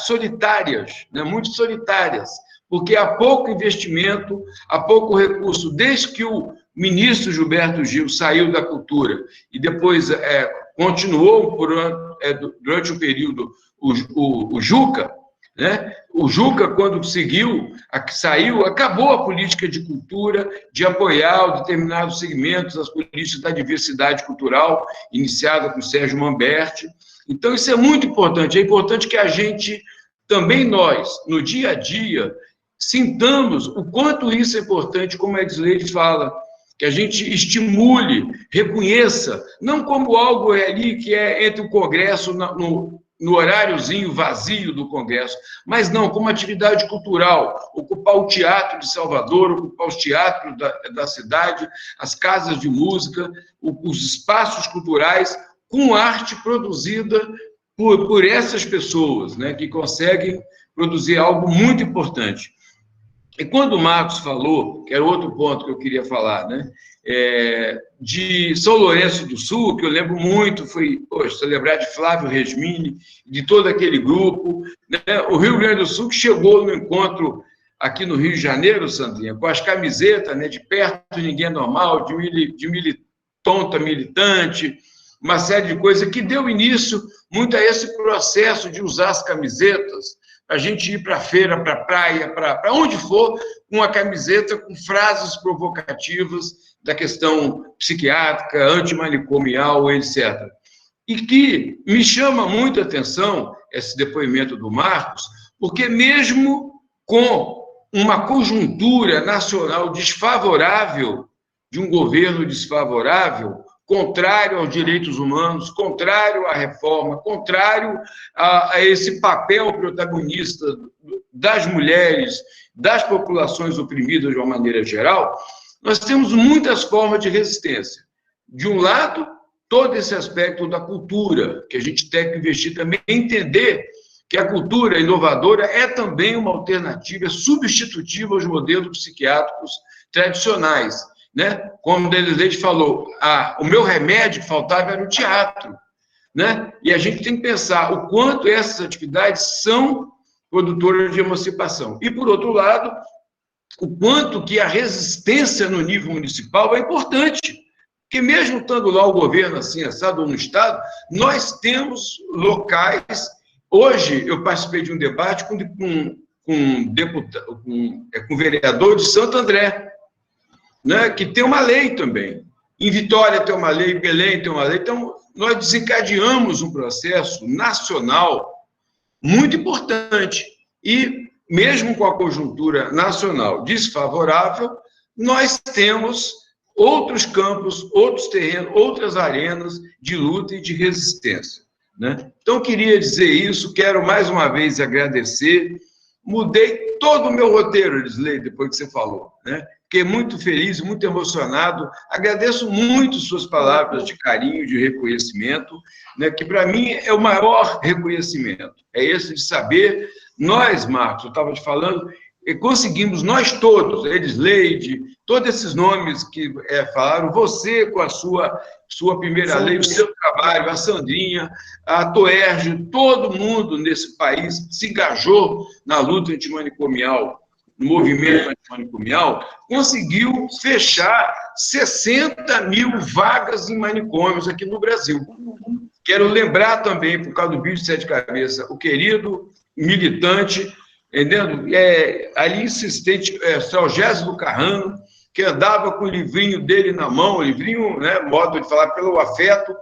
solitárias, né? Muito solitárias, porque há pouco investimento, há pouco recurso. Desde que o ministro Gilberto Gil saiu da cultura e depois continuou durante um período o Juca, né? O Juca, quando saiu, acabou a política de cultura, de apoiar determinados segmentos, as políticas da diversidade cultural, iniciada com Sérgio Mamberti. Então, isso é muito importante. É importante que a gente, também nós, no dia a dia, sintamos o quanto isso é importante, como a Edisleide fala, que a gente estimule, reconheça, não como algo ali que é entre o Congresso, no horáriozinho vazio do Congresso, mas não, como atividade cultural, ocupar o Teatro de Salvador, ocupar os teatros da cidade, as casas de música, os espaços culturais, com arte produzida por essas pessoas, né, que conseguem produzir algo muito importante. E quando o Marcos falou, que era outro ponto que eu queria falar, né, de São Lourenço do Sul, que eu lembro muito, foi celebrar de Flávio Resmini, de todo aquele grupo, né, o Rio Grande do Sul, que chegou no encontro aqui no Rio de Janeiro, Sandrinha, com as camisetas, né, de perto ninguém é normal, de militonta militante, uma série de coisas que deu início muito a esse processo de usar as camisetas, a gente ir para a feira, para a praia, para onde for, com a camiseta com frases provocativas da questão psiquiátrica, antimanicomial, etc. E que me chama muito a atenção esse depoimento do Marcos, porque mesmo com uma conjuntura nacional desfavorável, de um governo desfavorável, contrário aos direitos humanos, contrário à reforma, contrário a esse papel protagonista das mulheres, das populações oprimidas de uma maneira geral, nós temos muitas formas de resistência. De um lado, todo esse aspecto da cultura, que a gente tem que investir também, entender que a cultura inovadora é também uma alternativa, é substitutiva aos modelos psiquiátricos tradicionais, né? Como o Denis Leite falou, o meu remédio que faltava era o teatro, né? E a gente tem que pensar o quanto essas atividades são produtoras de emancipação. E, por outro lado, o quanto que a resistência no nível municipal é importante. Porque mesmo estando lá o governo assim, assado, ou no Estado, nós temos locais. Hoje, eu participei de um debate com um vereador de Santo André, né, que tem uma lei também. Em Vitória tem uma lei, em Belém tem uma lei. Então, nós desencadeamos um processo nacional muito importante. E, mesmo com a conjuntura nacional desfavorável, nós temos outros campos, outros terrenos, outras arenas de luta e de resistência, né? Então, queria dizer isso, quero mais uma vez agradecer. Mudei todo o meu roteiro, Elisley, depois que você falou, né? Fiquei muito feliz, muito emocionado. Agradeço muito suas palavras de carinho, de reconhecimento, né? Que para mim é o maior reconhecimento. É esse de saber, nós, Marcos, eu estava te falando, conseguimos, nós todos, Elisley, todos esses nomes que falaram, você com a sua primeira lei, o seu trabalho, a Sandrinha, a Toerge, todo mundo nesse país se engajou na luta antimanicomial, no movimento antimanicomial, conseguiu fechar 60 mil vagas em manicômios aqui no Brasil. Quero lembrar também, por causa do bicho de sete cabeças, o querido militante, entendendo? Ali insistente, Salgésio do Carrano, que andava com o livrinho dele na mão, livrinho, né, modo de falar, pelo afeto,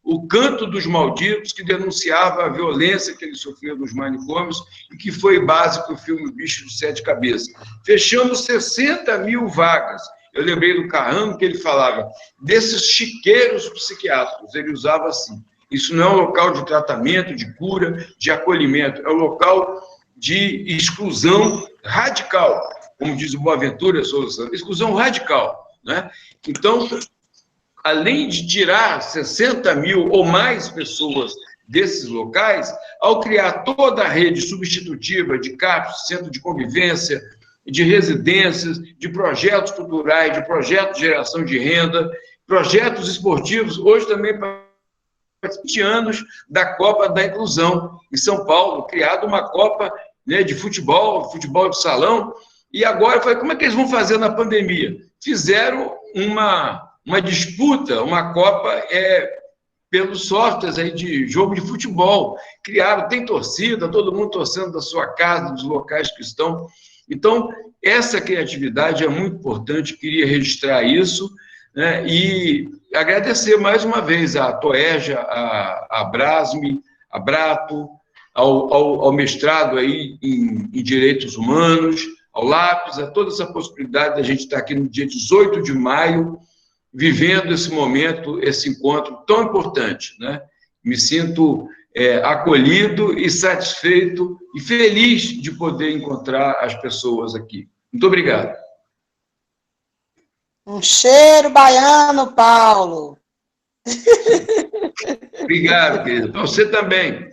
O Canto dos Malditos, que denunciava a violência que ele sofria nos manicômios e que foi base para o filme Bicho de Sete Cabeças. Fechamos 60 mil vagas. Eu lembrei do Carrano, que ele falava desses chiqueiros psiquiátricos, ele usava assim, isso não é um local de tratamento, de cura, de acolhimento, é um local de exclusão radical, como diz o Boaventura Souza, exclusão radical, né? Então, além de tirar 60 mil ou mais pessoas desses locais, ao criar toda a rede substitutiva de CAPs, centro de convivência, de residências, de projetos culturais, de projetos de geração de renda, projetos esportivos, hoje também 20 anos da Copa da Inclusão em São Paulo, criada uma Copa, né, de futebol de salão, e agora foi como é que eles vão fazer na pandemia? Fizeram uma disputa, uma Copa pelos softwares aí de jogo de futebol, criaram, tem torcida, todo mundo torcendo da sua casa, dos locais que estão. Então, essa criatividade é muito importante, queria registrar isso, né, e agradecer mais uma vez a Toerja, a Brasme, a Brato, ao mestrado aí em Direitos Humanos, ao Lápis, a toda essa possibilidade da gente estar aqui no dia 18 de maio, vivendo esse momento, esse encontro tão importante, né? Me sinto acolhido e satisfeito e feliz de poder encontrar as pessoas aqui. Muito obrigado.
Um cheiro baiano, Paulo.
Obrigado, querido. Você também.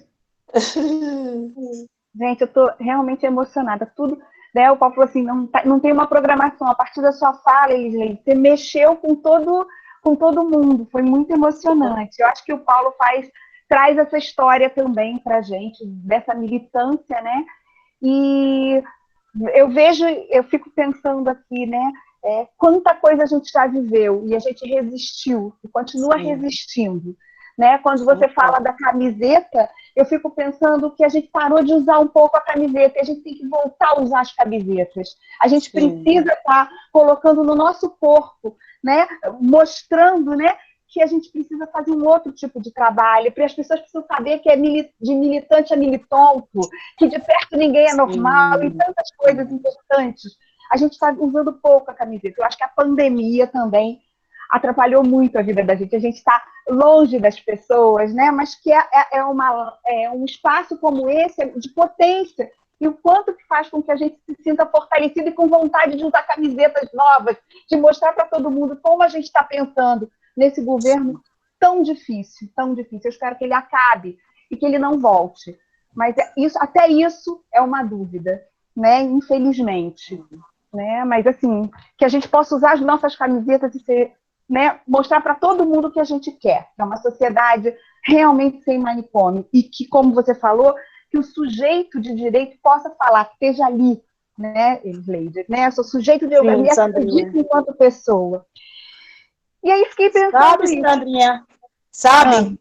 Gente, eu estou realmente emocionada. Tudo, né, o Paulo falou assim, não tem uma programação. A partir da sua fala, Elisley, você mexeu com todo mundo. Foi muito emocionante. Eu acho que o Paulo traz essa história também para a gente, dessa militância, né? E eu fico pensando aqui, né? Quanta coisa a gente já viveu e a gente resistiu e continua resistindo, né? Quando você fala da camiseta, eu fico pensando que a gente parou de usar um pouco a camiseta e a gente tem que voltar a usar as camisetas. A gente precisa estar colocando no nosso corpo, né? Mostrando, né, que a gente precisa fazer um outro tipo de trabalho, porque as pessoas precisam saber que de militante a militonto, que de perto ninguém é normal, e tantas coisas importantes. A gente está usando pouco a camiseta. Eu acho que a pandemia também atrapalhou muito a vida da gente. A gente está longe das pessoas, né? Mas que um espaço como esse de potência, e o quanto que faz com que a gente se sinta fortalecido e com vontade de usar camisetas novas, de mostrar para todo mundo como a gente está pensando nesse governo tão difícil, tão difícil. Eu espero que ele acabe e que ele não volte. Mas até isso é uma dúvida, né? Infelizmente. Né? Mas, assim, que a gente possa usar as nossas camisetas e ser, né, mostrar para todo mundo o que a gente quer. É uma sociedade realmente sem manicômio. E que, como você falou, que o sujeito de direito possa falar, que esteja ali, né, Elisleide, né? Sou sujeito de eu me acredito enquanto pessoa. E aí fiquei pensando isso.
Sandrinha, sabe?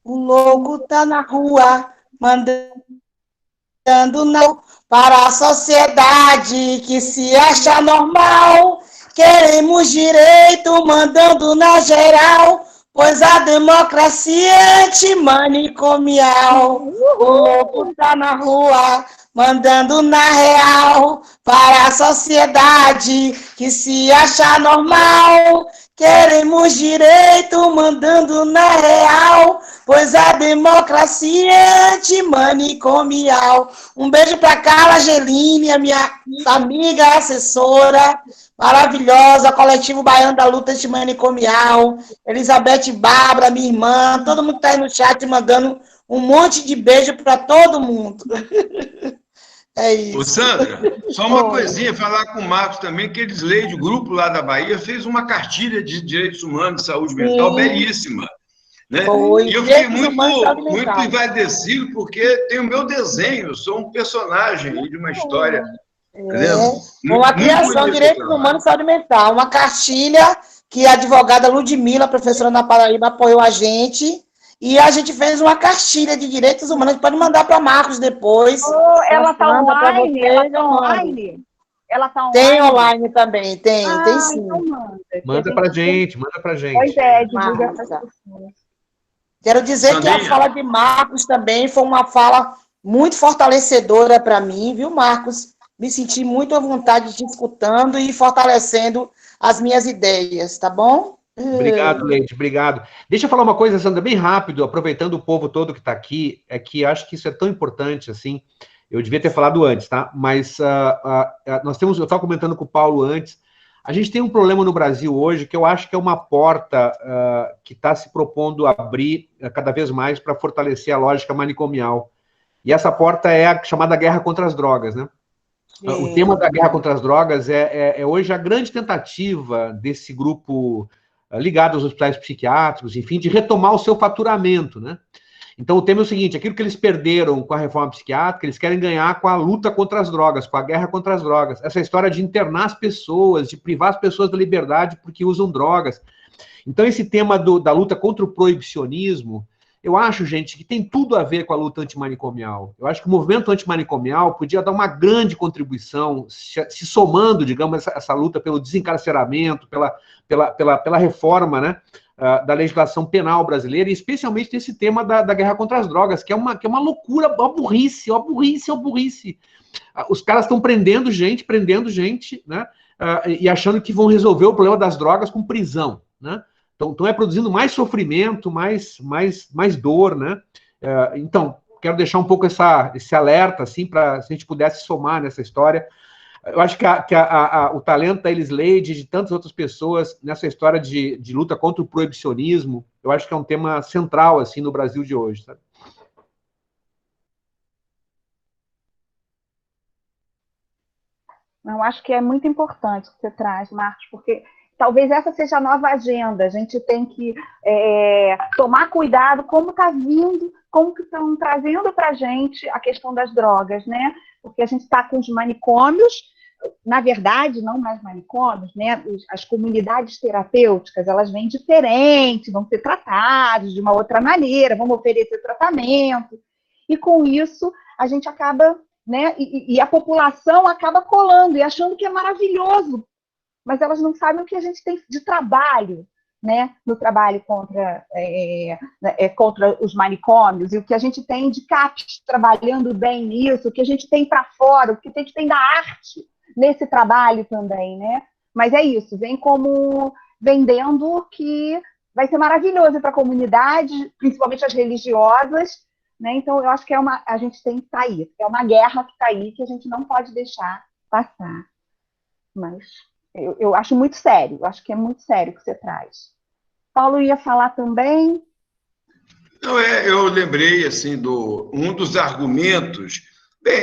O louco tá na rua, mandando não para a sociedade que se acha normal. Queremos direito, mandando na geral, pois a democracia é antimanicomial. O louco tá na rua, mandando na real, para a sociedade que se acha normal. Queremos direito, mandando na real, pois a democracia é antimanicomial. Um beijo para Carla Angeline, a minha amiga, assessora, maravilhosa, Coletivo Baiano da Luta Antimanicomial, Elizabeth Bárbara, minha irmã, todo mundo que está aí no chat mandando um monte de beijo para todo mundo. É isso.
Ô, Sandra, só uma coisinha, falar com o Marcos também, que eles leem de grupo lá da Bahia, fez uma cartilha de direitos humanos e saúde mental belíssima. Né?
Foi,
e eu fiquei muito envaidecido, porque tem o meu desenho, eu sou um personagem de uma história.
Uma criação de direitos humanos e saúde mental, uma cartilha que a advogada Ludmila, professora na Paraíba, apoiou a gente. E a gente fez uma cartilha de direitos humanos. A gente pode mandar para Marcos depois.
Ela está online? Ela está online? Ela tá online?
Tem online também, tem sim.
Então
manda para gente, manda para gente.
Pois é, divulga para as pessoas.
Quero dizer que a fala de Marcos também foi uma fala muito fortalecedora para mim, viu, Marcos? Me senti muito à vontade te escutando e fortalecendo as minhas ideias, tá bom?
Obrigado, Leite, obrigado. Deixa eu falar uma coisa, Sandra, bem rápido, aproveitando o povo todo que está aqui, é que acho que isso é tão importante, assim, eu devia ter falado antes, tá? Mas nós temos, eu estava comentando com o Paulo antes, a gente tem um problema no Brasil hoje que eu acho que é uma porta que está se propondo abrir cada vez mais para fortalecer a lógica manicomial. E essa porta é a chamada guerra contra as drogas, né? O tema da guerra contra as drogas é hoje a grande tentativa desse grupo ligado aos hospitais psiquiátricos, enfim, de retomar o seu faturamento, né? Então, o tema é o seguinte, aquilo que eles perderam com a reforma psiquiátrica, eles querem ganhar com a luta contra as drogas, com a guerra contra as drogas. Essa história de internar as pessoas, de privar as pessoas da liberdade porque usam drogas. Então, esse tema da luta contra o proibicionismo, eu acho, gente, que tem tudo a ver com a luta antimanicomial. Eu acho que o movimento antimanicomial podia dar uma grande contribuição, se somando, digamos, essa luta pelo desencarceramento, pela reforma, né, da legislação penal brasileira, e especialmente nesse tema da guerra contra as drogas, que é uma loucura, uma burrice. Os caras estão prendendo gente, né, e achando que vão resolver o problema das drogas com prisão, né? Então é produzindo mais sofrimento, mais dor, né? Então, quero deixar um pouco esse alerta, assim, para se a gente pudesse somar nessa história. Eu acho que o talento da Elisleide e de tantas outras pessoas nessa história de luta contra o proibicionismo, eu acho que é um tema central, assim, no Brasil de hoje, sabe?
Eu acho que é muito importante o que você traz, Marcos, porque talvez essa seja a nova agenda. A gente tem que tomar cuidado como está vindo, como que estão trazendo para a gente a questão das drogas, né? Porque a gente está com os manicômios, na verdade, não mais manicômios, né? As comunidades terapêuticas, elas vêm diferentes, vão ser tratadas de uma outra maneira, vão oferecer tratamento, e com isso a gente acaba, né? E a população acaba colando e achando que é maravilhoso, mas elas não sabem o que a gente tem de trabalho, né, no trabalho contra os manicômios, e o que a gente tem de CAPES trabalhando bem nisso, o que a gente tem para fora, o que a gente tem da arte nesse trabalho também, né? Mas é isso, vem como vendendo que vai ser maravilhoso para a comunidade, principalmente as religiosas, né? Então eu acho que a gente tem que estar aí, é uma guerra que está aí que a gente não pode deixar passar. Mas eu acho muito sério, eu acho que é muito sério o que você traz. Paulo ia falar também.
Não, eu lembrei, assim, um dos argumentos. Bem,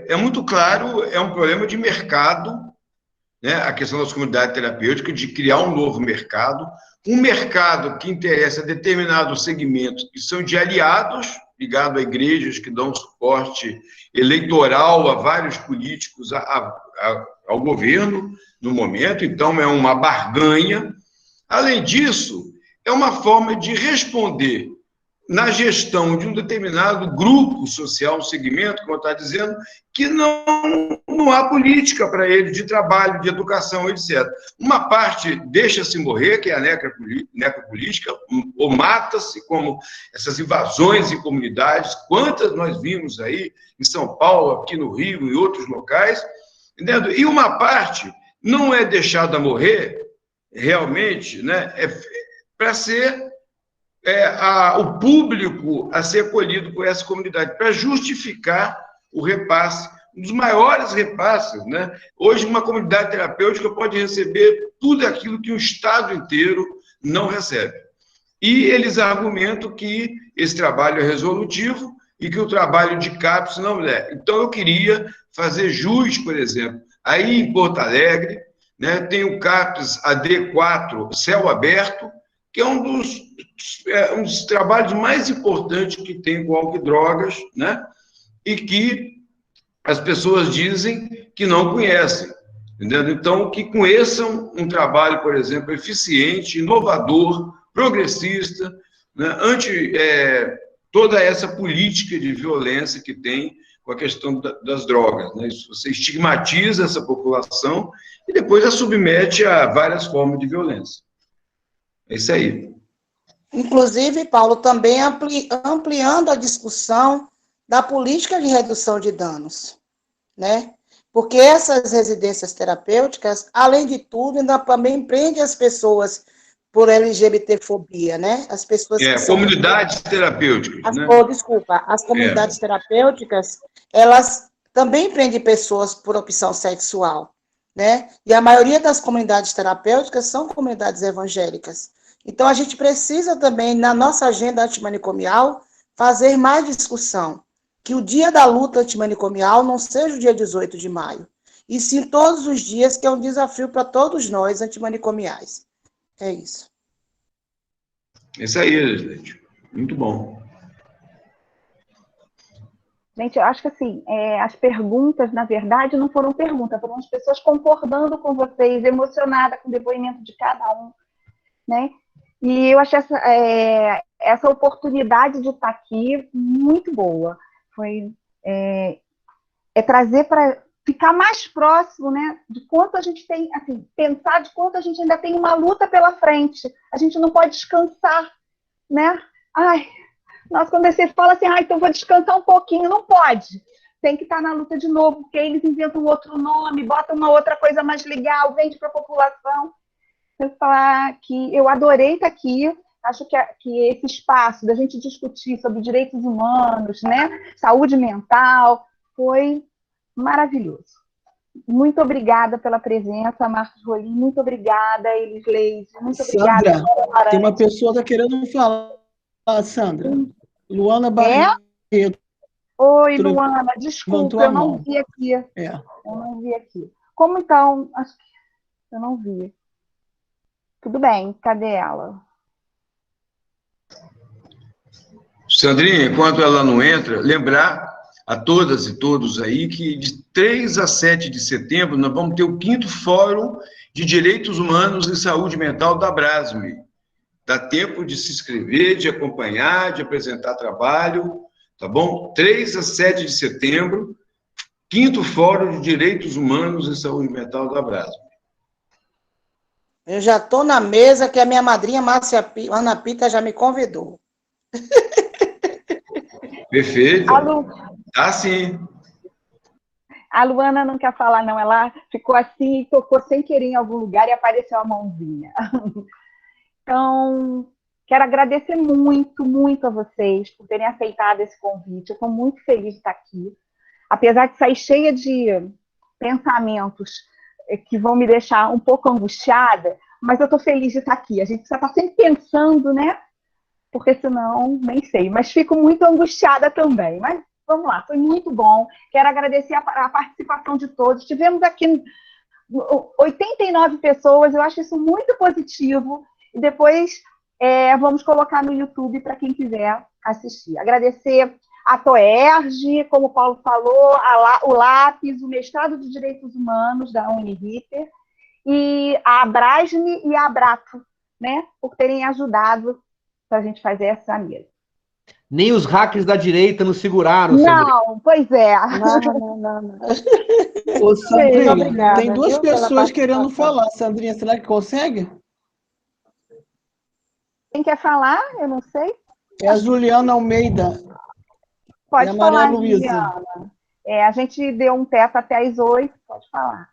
é muito claro, é um problema de mercado, né? A questão das comunidades terapêuticas, de criar um novo mercado, um mercado que interessa a determinados segmentos que são de aliados, ligados a igrejas que dão suporte eleitoral a vários políticos, ao governo no momento, então é uma barganha. Além disso, é uma forma de responder na gestão de um determinado grupo social, um segmento, como está dizendo, que não há política para ele de trabalho, de educação, etc. Uma parte deixa-se morrer, que é a necropolítica, ou mata-se, como essas invasões em comunidades, quantas nós vimos aí em São Paulo, aqui no Rio, em outros locais, entendeu? E uma parte não é deixada morrer, realmente, né, para ser o público a ser acolhido por essa comunidade, para justificar o repasse, um dos maiores repasses, né? Hoje, uma comunidade terapêutica pode receber tudo aquilo que o Estado inteiro não recebe. E eles argumentam que esse trabalho é resolutivo e que o trabalho de CAPES não é. Então, eu queria fazer jus, por exemplo, aí em Porto Alegre, né, tem o CAPES AD4 Céu Aberto, que é um dos trabalhos mais importantes que tem com álcool e drogas, né? E que as pessoas dizem que não conhecem, entendeu? Então, que conheçam um trabalho, por exemplo, eficiente, inovador, progressista, né? Toda essa política de violência que tem com a questão das drogas, né? Você estigmatiza essa população e depois a submete a várias formas de violência. É isso aí.
Inclusive, Paulo, também ampliando a discussão da política de redução de danos, né? Porque essas residências terapêuticas, além de tudo, ainda também prendem as pessoas por LGBTfobia, né? As pessoas que são...
Comunidades terapêuticas, né?
Desculpa, as comunidades terapêuticas, elas também prendem pessoas por opção sexual, né? E a maioria das comunidades terapêuticas são comunidades evangélicas. Então, a gente precisa também, na nossa agenda antimanicomial, fazer mais discussão. Que o dia da luta antimanicomial não seja o dia 18 de maio, e sim todos os dias, que é um desafio para todos nós antimanicomiais. É isso.
Isso aí, gente. Muito bom.
Gente, eu acho que assim, as perguntas, na verdade, não foram perguntas, foram as pessoas concordando com vocês, emocionadas com o depoimento de cada um, né? E eu achei essa oportunidade de estar aqui muito boa. Foi trazer para ficar mais próximo, né, de quanto a gente tem, assim, pensar de quanto a gente ainda tem uma luta pela frente. A gente não pode descansar, né? Nossa, quando você fala assim, então vou descansar um pouquinho, não pode. Tem que estar na luta de novo, porque eles inventam outro nome, botam uma outra coisa mais legal, vende para a população. Eu falar que eu adorei estar aqui, acho que esse espaço da gente discutir sobre direitos humanos, né, saúde mental, foi maravilhoso. Muito obrigada pela presença, Marcos Rolim, muito obrigada, Elisleide, muito obrigada.
Sandra, tem uma pessoa que está querendo falar, Sandra. Luana Barreto.
Oi, Luana, desculpa, eu não vi aqui. Eu não vi aqui. Como então? Acho que eu não vi. Tudo bem, cadê ela?
Sandrinha, enquanto ela não entra, lembrar a todas e todos aí que de 3 a 7 de setembro nós vamos ter o 5º Fórum de Direitos Humanos e Saúde Mental da Brasme. Dá tempo de se inscrever, de acompanhar, de apresentar trabalho, tá bom? 3 a 7 de setembro, 5º Fórum de Direitos Humanos e Saúde Mental da Brasme.
Eu já estou na mesa, que a minha madrinha Ana Pita já me convidou.
Perfeito. Sim.
A Luana não quer falar, não. Ela ficou assim e tocou sem querer em algum lugar e apareceu a mãozinha. Então, quero agradecer muito, muito a vocês por terem aceitado esse convite. Eu estou muito feliz de estar aqui. Apesar de sair cheia de pensamentos que vão me deixar um pouco angustiada, mas eu estou feliz de estar aqui. A gente precisa estar sempre pensando, né? Porque senão, nem sei. Mas fico muito angustiada também. Mas vamos lá, foi muito bom. Quero agradecer a participação de todos. Tivemos aqui 89 pessoas, eu acho isso muito positivo. E depois vamos colocar no YouTube para quem quiser assistir. Agradecer a TOERJ, como o Paulo falou, o LAPES, o Mestrado de Direitos Humanos da Uniriter, e a Abrasme e a Abrato, né, por terem ajudado para a gente fazer essa mesa.
Nem os hackers da direita nos seguraram, Sandrinha.
Não, pois é.
Não.
Ô, Sandrinha,
obrigada,
tem duas
viu, pela
pessoas querendo
participação.
falar. Sandrinha, será que consegue?
Quem quer falar? Eu não sei.
É a Juliana Almeida.
Pode
E a Maria
falar,
Luísa.
Juliana. A gente deu um teto até às 8, pode falar.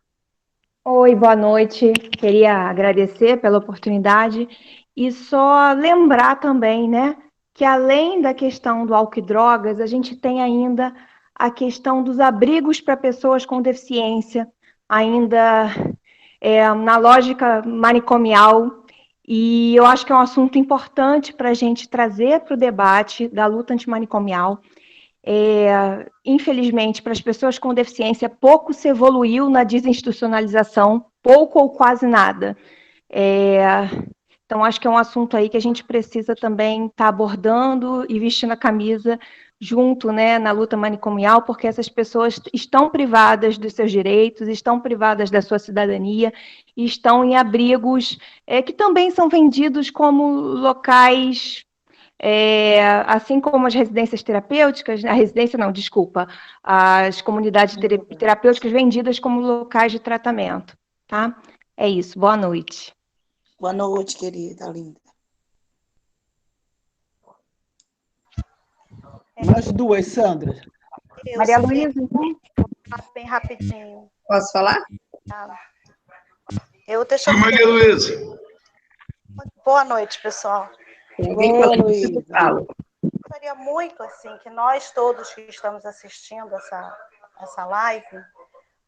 Oi, boa noite. Queria agradecer pela oportunidade e só lembrar também, né, que além da questão do álcool e drogas, a gente tem ainda a questão dos abrigos para pessoas com deficiência, ainda na lógica manicomial, e eu acho que é um assunto importante para a gente trazer para o debate da luta antimanicomial. Infelizmente, para as pessoas com deficiência, pouco se evoluiu na desinstitucionalização, pouco ou quase nada. Então, acho que é um assunto aí que a gente precisa também estar abordando e vestindo a camisa junto, né, na luta manicomial, porque essas pessoas estão privadas dos seus direitos, estão privadas da sua cidadania, e estão em abrigos que também são vendidos como locais... assim como as residências terapêuticas, as comunidades terapêuticas vendidas como locais de tratamento, tá? É isso, boa noite.
Boa noite, querida, linda.
Mais duas, Sandra.
Maria Luísa, então?
Bem rapidinho.
Posso falar?
Maria Luísa.
Boa noite, pessoal.
Boa, Luísa.
Gostaria muito assim que nós todos que estamos assistindo essa live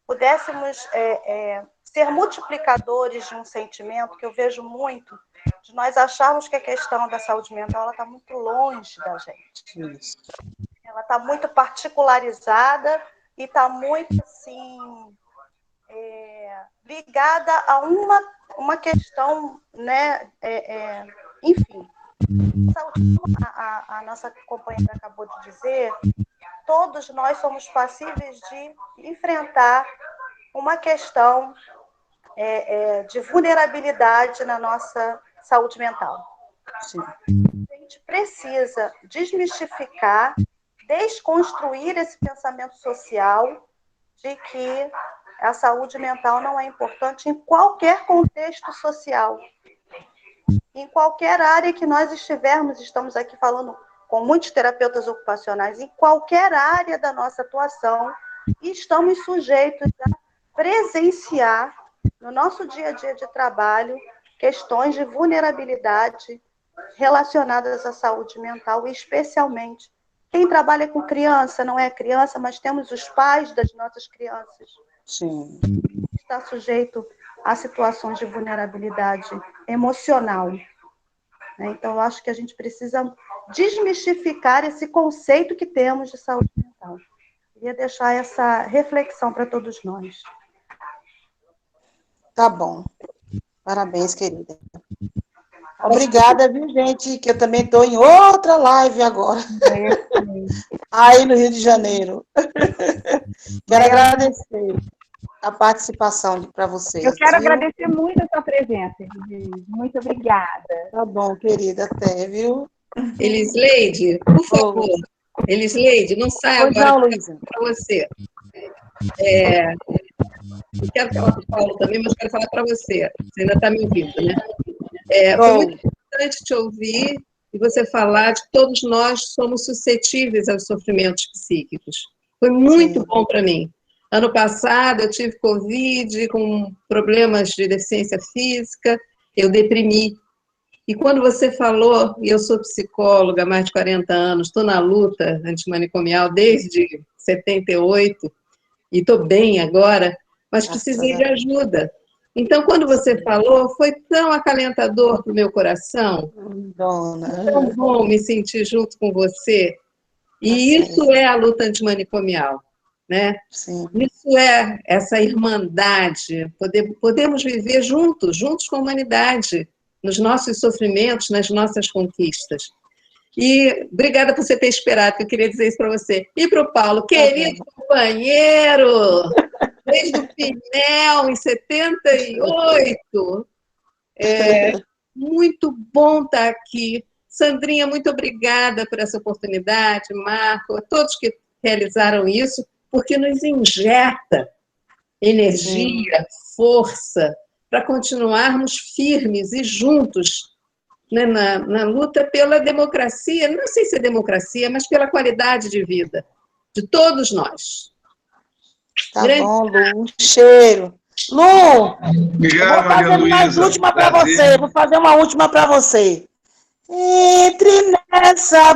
pudéssemos ser multiplicadores de um sentimento que eu vejo muito, de nós acharmos que a questão da saúde mental está muito longe da gente.
Isso.
Ela está muito particularizada e está muito assim ligada a uma questão, né? Enfim. A nossa companheira acabou de dizer, todos nós somos passíveis de enfrentar uma questão de vulnerabilidade na nossa saúde mental.
Sim.
A gente precisa desmistificar, desconstruir esse pensamento social de que a saúde mental não é importante em qualquer contexto social. Em qualquer área que nós estivermos, estamos aqui falando com muitos terapeutas ocupacionais, em qualquer área da nossa atuação, estamos sujeitos a presenciar, no nosso dia a dia de trabalho, questões de vulnerabilidade relacionadas à saúde mental, especialmente quem trabalha com criança, não é criança, mas temos os pais das nossas crianças.
Sim.
Está sujeito a situações de vulnerabilidade emocional. Então, eu acho que a gente precisa desmistificar esse conceito que temos de saúde mental. Queria deixar essa reflexão para todos nós.
Tá bom. Parabéns, querida. Obrigada, viu, gente? Que eu também estou em outra live agora. Aí no Rio de Janeiro. Quero agradecer a participação para vocês.
Eu quero
viu?
agradecer muito a sua presença, Edith. Muito obrigada.
Tá bom, querida, até, viu?
Elisleide, por favor. Elisleide, não saia
Pois
agora
não, Luísa.
para você. Eu quero falar para o Paulo também, mas quero falar para você. Você ainda está me ouvindo, né? Foi muito importante te ouvir e você falar de que todos nós somos suscetíveis aos sofrimentos psíquicos. Foi muito bom para mim. Ano passado eu tive Covid com problemas de deficiência física, eu deprimi. E quando você falou, e eu sou psicóloga há mais de 40 anos, estou na luta antimanicomial desde 78, e estou bem agora, mas precisei de ajuda. Então, quando você falou, foi tão acalentador para o meu coração,
Dona.
tão bom me sentir junto com você. E isso é a luta antimanicomial, né?
Sim.
Isso é essa irmandade, podemos viver juntos com a humanidade, nos nossos sofrimentos, nas nossas conquistas. E obrigada por você ter esperado, que eu queria dizer isso para você. E para o Paulo, querido companheiro, desde o Pinel, em 78. Muito bom estar aqui. Sandrinha, muito obrigada por essa oportunidade, Marco, a todos que realizaram isso, porque nos injeta energia, força, para continuarmos firmes e juntos, né, na luta pela democracia, não sei se é democracia, mas pela qualidade de vida de todos nós.
Tá bom, Lu. Um cheiro. Lu,
Obrigado,
vou fazer mais última para você. Vou fazer uma última para você. Entre nessa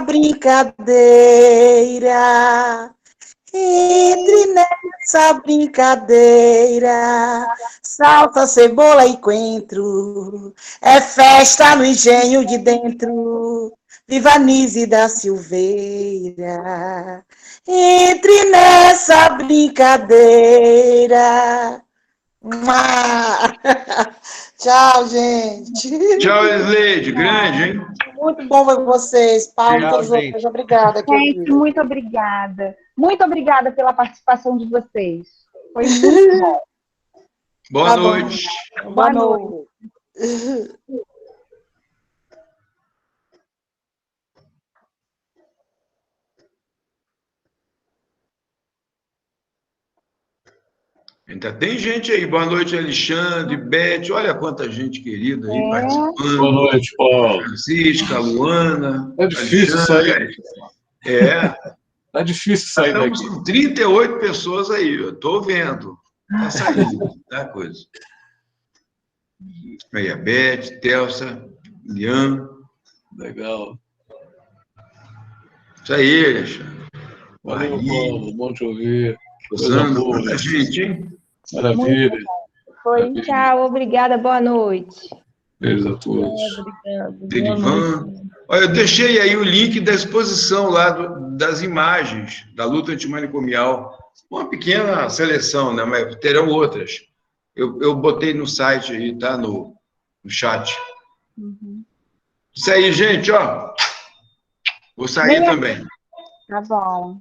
brincadeira, salsa, cebola e coentro, é festa no engenho de dentro, viva Nise da Silveira. Entre nessa brincadeira. Tchau, gente.
Tchau, Eliseide. Grande, hein?
Muito bom ver vocês. Paulo,
Tchau,
todos
gente.
vocês. Obrigada.
Gente, muito obrigada. Muito obrigada pela participação de vocês. Foi muito bom.
Boa noite.
Boa noite.
Ainda tem gente aí. Boa noite, Alexandre, Beth. Olha quanta gente querida aí participando.
Boa noite, Paulo.
Francisca, Luana.
É difícil
Alexandre.
sair. É difícil sair daqui.
Estamos com 38 pessoas aí. Eu estou vendo. Está saindo, tá coisa. Aí a Beth, Telsa, Lian.
Legal.
Isso aí, Alexandre.
Valeu, Paulo. Bom te ouvir.
Sandra, muita gente, hein?
Maravilha.
Foi,
Maravilha.
tchau, obrigada, boa noite.
Beijo a todos.
Derivan. Olha, eu deixei aí o link da exposição lá das imagens da luta antimanicomial. Uma pequena seleção, né? Mas terão outras. Eu botei no site aí, tá? No chat. Isso aí, gente, ó. Vou sair também.
Tá bom.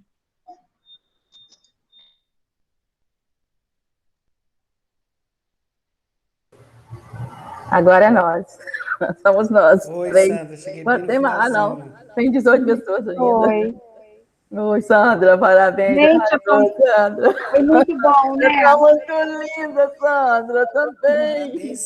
Agora é nós. Somos nós.
Oi,
Três.
Sandra, cheguei bem no
Tem mais,
finalzinho.
não. Tem 18 pessoas ainda.
Oi.
Oi, Sandra, parabéns.
Gente,
Sandra.
foi muito bom, né?
Você tá muito linda, Sandra, também.
Parabéns,